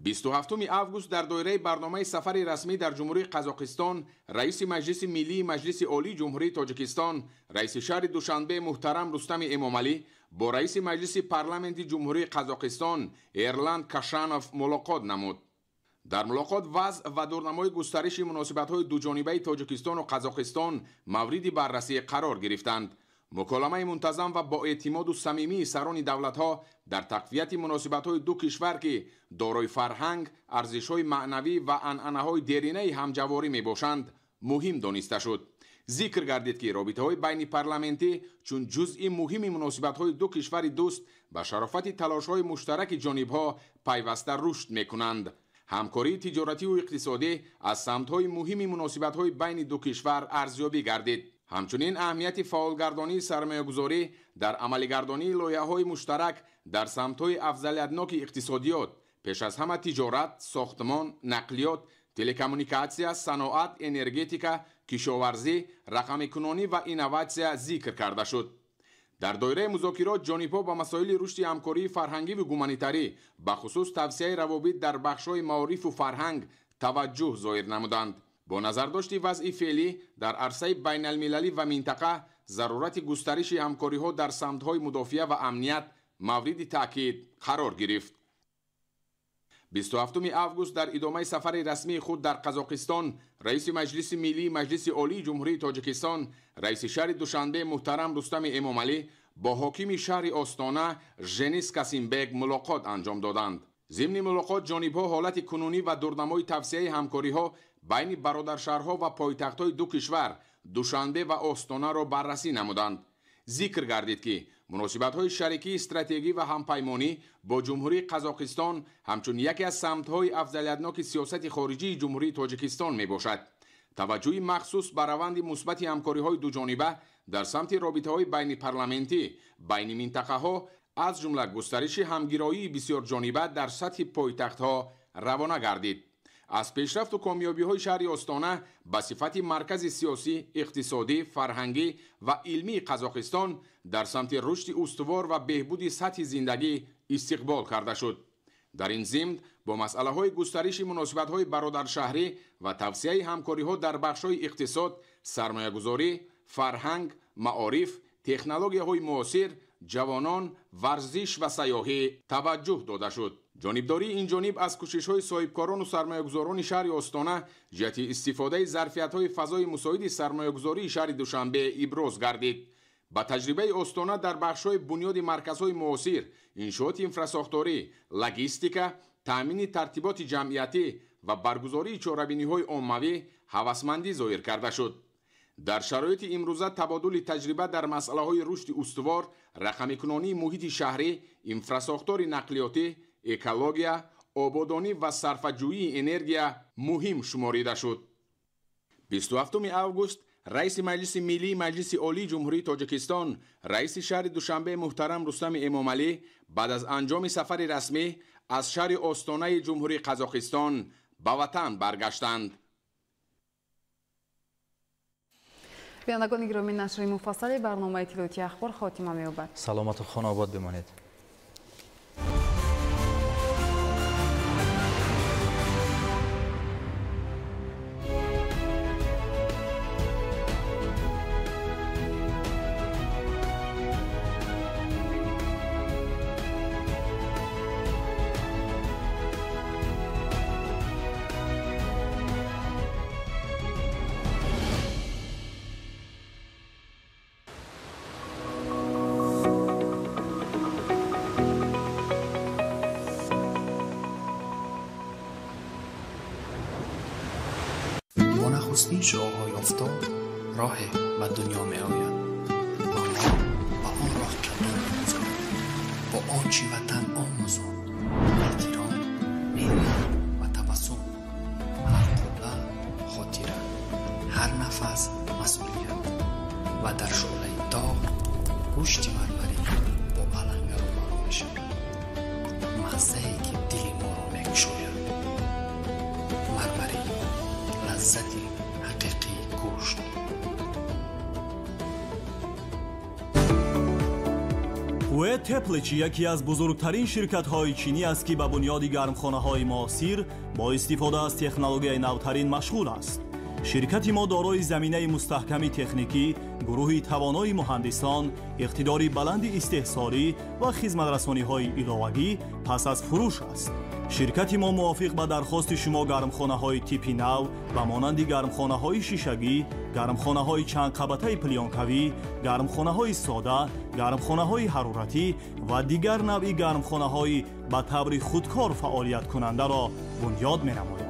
27 август дар доираи барномаи сафари расмӣ дар ҷумҳурии Қазоқистон раиси маҷлиси миллии маҷлиси олии ҷумҳурии Тоҷикистон раиси шаҳри Душанбе муҳтарам Рустами Эмомалӣ бо раиси маҷлиси парламенти ҷумҳурии Қазоқистон Эрланд Кашанов мулоқот намуд. дар мулоқот вазъ ва дурнамои густариши муносибатҳои дуҷонибаи Тоҷикистону Қазоқистон мавриди баррасӣ қарор гирифтанд. муколамаи мунтазам ва боэътимоду самимии сарони давлатҳо дар тақвияти муносибатҳои ду кишвар ки дорои фарҳанг, арзишҳои маънавӣ ва анъанаҳои деринаи ҳамҷаворӣ мебошанд, муҳим дониста шуд. зикр гардид ки робитаҳои байнипарламентӣ чун ҷузъи муҳими муносибатҳои ду кишвари дӯст ба шарофати талошҳои муштараки ҷонибҳо пайваста рушд мекунанд. ҳамкории тиҷоративу иқтисодӣ аз самтҳои муҳими муносибатҳои байни ду кишвар арзёбӣ гардид. ҳамчунин аҳамияти фаъолгардонии сармоягузорӣ дар амалигардонии лоиҳаҳои муштарак дар самтҳои афзалиятноки иқтисодиёт пеш аз ҳама тиҷорат, сохтмон, нақлиёт, телекоммуникатсия, саноат, энергетика, кишоварзӣ, рақамикунонӣ ва инноватсия зикр карда шуд. дар доираи музокирот ҷонибҳо ба масоили рушди ҳамкории фарҳангиву гуманитарӣ ба хусус тавсияи равобит дар бахшҳои маорифу фарҳанг таваҷҷӯҳ зоҳир намуданд. бо назардошти вазъи феълӣ дар арсаи байналмилалӣ ва минтақа зарурати густариши ҳамкориҳо дар самтҳои мудофиа ва амният мавриди таъкид қарор гирифт. 27 август дар идомаи сафари расмии худ дар Қазоқистон раиси маҷлиси миллии маҷлиси олии ҷумҳурии Тоҷикистон раиси шаҳри Душанбе муҳтарам Рустами Эмомалӣ бо ҳокими шаҳри Остона Женис Касимбек мулоқот анҷом доданд. зимни мулоқот ҷонибҳо ҳолати кунунӣ ва дурнамои тавсияи ҳамкориҳо байни бародаршаҳрҳо ва пойтахтҳои ду кишвар Душанбе ва Остонаро баррасӣ намуданд. зикр гардид ки муносибатҳои шарикии стратегӣ ва ҳампаймонӣ бо ҷумҳурии Қазоқистон ҳамчун яке аз самтҳои афзалиятноки сиёсати хориҷии ҷумҳурии Тоҷикистон мебошад. таваҷҷӯҳи махсус ба раванди мусбати ҳамкориҳои дуҷониба дар самти робитаҳои байнипарламентӣ байни минтақаҳо аз ҷумла густариши ҳамгироии бисёрҷониба дар сатҳи пойтахтҳо равона гардид. аз пешрафту комёбиҳои шаҳри Остона ба сифати маркази сиёсӣ, иқтисодӣ, фарҳангӣ ва илмии Қазоқистон дар самти рушди устувор ва беҳбуди сатҳи зиндагӣ истиқбол карда шуд. дар ин зимн бо масъалаҳои густариши муносибатҳои бародаршаҳрӣ ва тавсияи ҳамкориҳо дар бахшҳои иқтисод, сармоягузорӣ, фарҳанг, маориф, технологияҳои муосир, ҷавонон, варзиш ва сайёҳӣ таваҷҷӯҳ дода шуд. ҷонибдории инҷониб аз кӯшишҳои соҳибкорону сармоягузорони шаҳри Остона ҷиҳати истифодаи зарфиятҳои фазои мусоиди сармоягузории шаҳри Душанбе иброз гардид. ба таҷрибаи Остона дар бахшҳои бунёди марказҳои муосир, иншооти инфрасохторӣ, логистика, таъмини тартиботи ҷамъиятӣ ва баргузории чорабиниҳои оммавӣ ҳавасмандӣ зоҳир карда шуд. дар шароити имрӯза табодули таҷриба дар масъалаҳои рушди устувор, рақамикунонии муҳити шаҳрӣ, инфрасохтори нақлиётӣ, экология, ободонӣ ва сарфаҷӯии энергия муҳим шуморида шуд. 27 август раиси маҷлиси миллии маҷлиси олии ҷумҳурии Тоҷикистон раиси шаҳри Душанбе муҳтарам Рустами Эмомалӣ баъд аз анҷоми сафари расмӣ аз шаҳри Остонаи ҷумҳурии Қазоқистон ба ватан баргаштанд. бинандагони гиромӣ, нашри муфассали барномаи иттилоотии ахбор хотима меёбад. саломату хонобод бимонед. نخستین شعاع‌های آفتاب راه به دنیا می آید. آنها به آن راه قدم می‌گذارند. با آنچه وطن آموزاند، احترام، مهر و تبسم، هر قله خاطره، هر نفس مسئولیت و در شعله داغ گوشت مرمری با علنگ رو می شود. مزه‌ای که دل ما را می گشاید. مرمری، لذت حقیقی گوشت. ҳуэ тепличи яке аз бузургтарин ширкатҳои чинӣ аст ки ба бунёди гармхонаҳои муосир бо истифода аз технологияи навтарин машғул аст. ширкати мо дорои заминаи мустаҳками техникӣ, гурӯҳи тавонои муҳандисон, иқтидори баланди истеҳсолӣ ва хизматрасониҳои иловагӣ пас аз фурӯш аст. ширкати мо мувофиқ ба дархости шумо гармхонаҳои типи нав ба монанди гармхонаҳои шишагӣ, гармхонаҳои чандқабатаи плёнкавӣ, гармхонаҳои сода, гармхонаҳои ҳароратӣ ва дигар навъи гармхонаҳои ба таври худкор фаъолияткунандаро бунёд менамояд.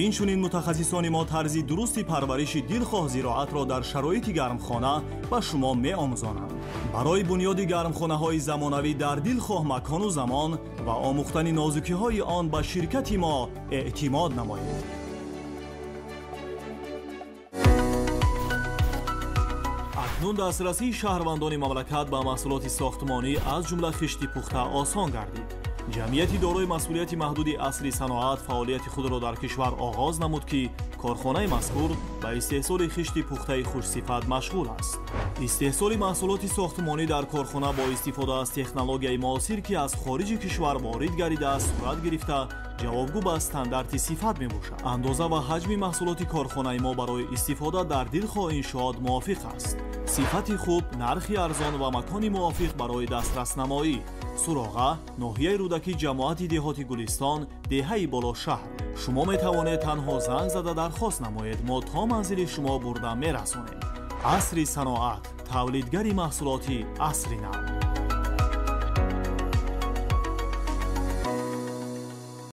инчунин мутахассисони мо тарзи дурусти парвариши дилхоҳ зироатро дар шароити гармхона ба шумо меомӯзонанд. барои бунёди гармхонаҳои замонавӣ дар дилхоҳ макону замон ва омӯхтани нозукиҳои он ба ширкати мо эътимод намоед. акнун дастрасии шаҳрвандони мамлакат ба маҳсулоти сохтмонӣ аз ҷумла хишти пухта осон гардид. ҷамъияти дорои масъулияти маҳдуди асри саноат фаъолияти худро дар кишвар оғоз намуд ки корхонаи мазкур ба истеҳсоли хишти пухтаи хушсифат машғул аст. истеҳсоли маҳсулоти сохтмонӣ дар корхона бо истифода аз технологияи муосир ки аз хориҷи кишвар ворид гардидааст сурат гирифта ҷавобгӯ ба стандарти сифат мебошад. андоза ва ҳаҷми маҳсулоти корхонаи мо барои истифода дар дилхоҳ иншоот мувофиқ аст. сифати хуб, нархи арзон ва макони мувофиқ барои дастраснамоӣ. суроға, ноҳияи рӯдаки ҷамоати деҳоти гулистон, деҳаи болошаҳр. шумо метавонед танҳо занг зада дархост намоед, мо то манзили шумо бурда мерасонем. асри саноат, тавлидгари маҳсулоти асри нав.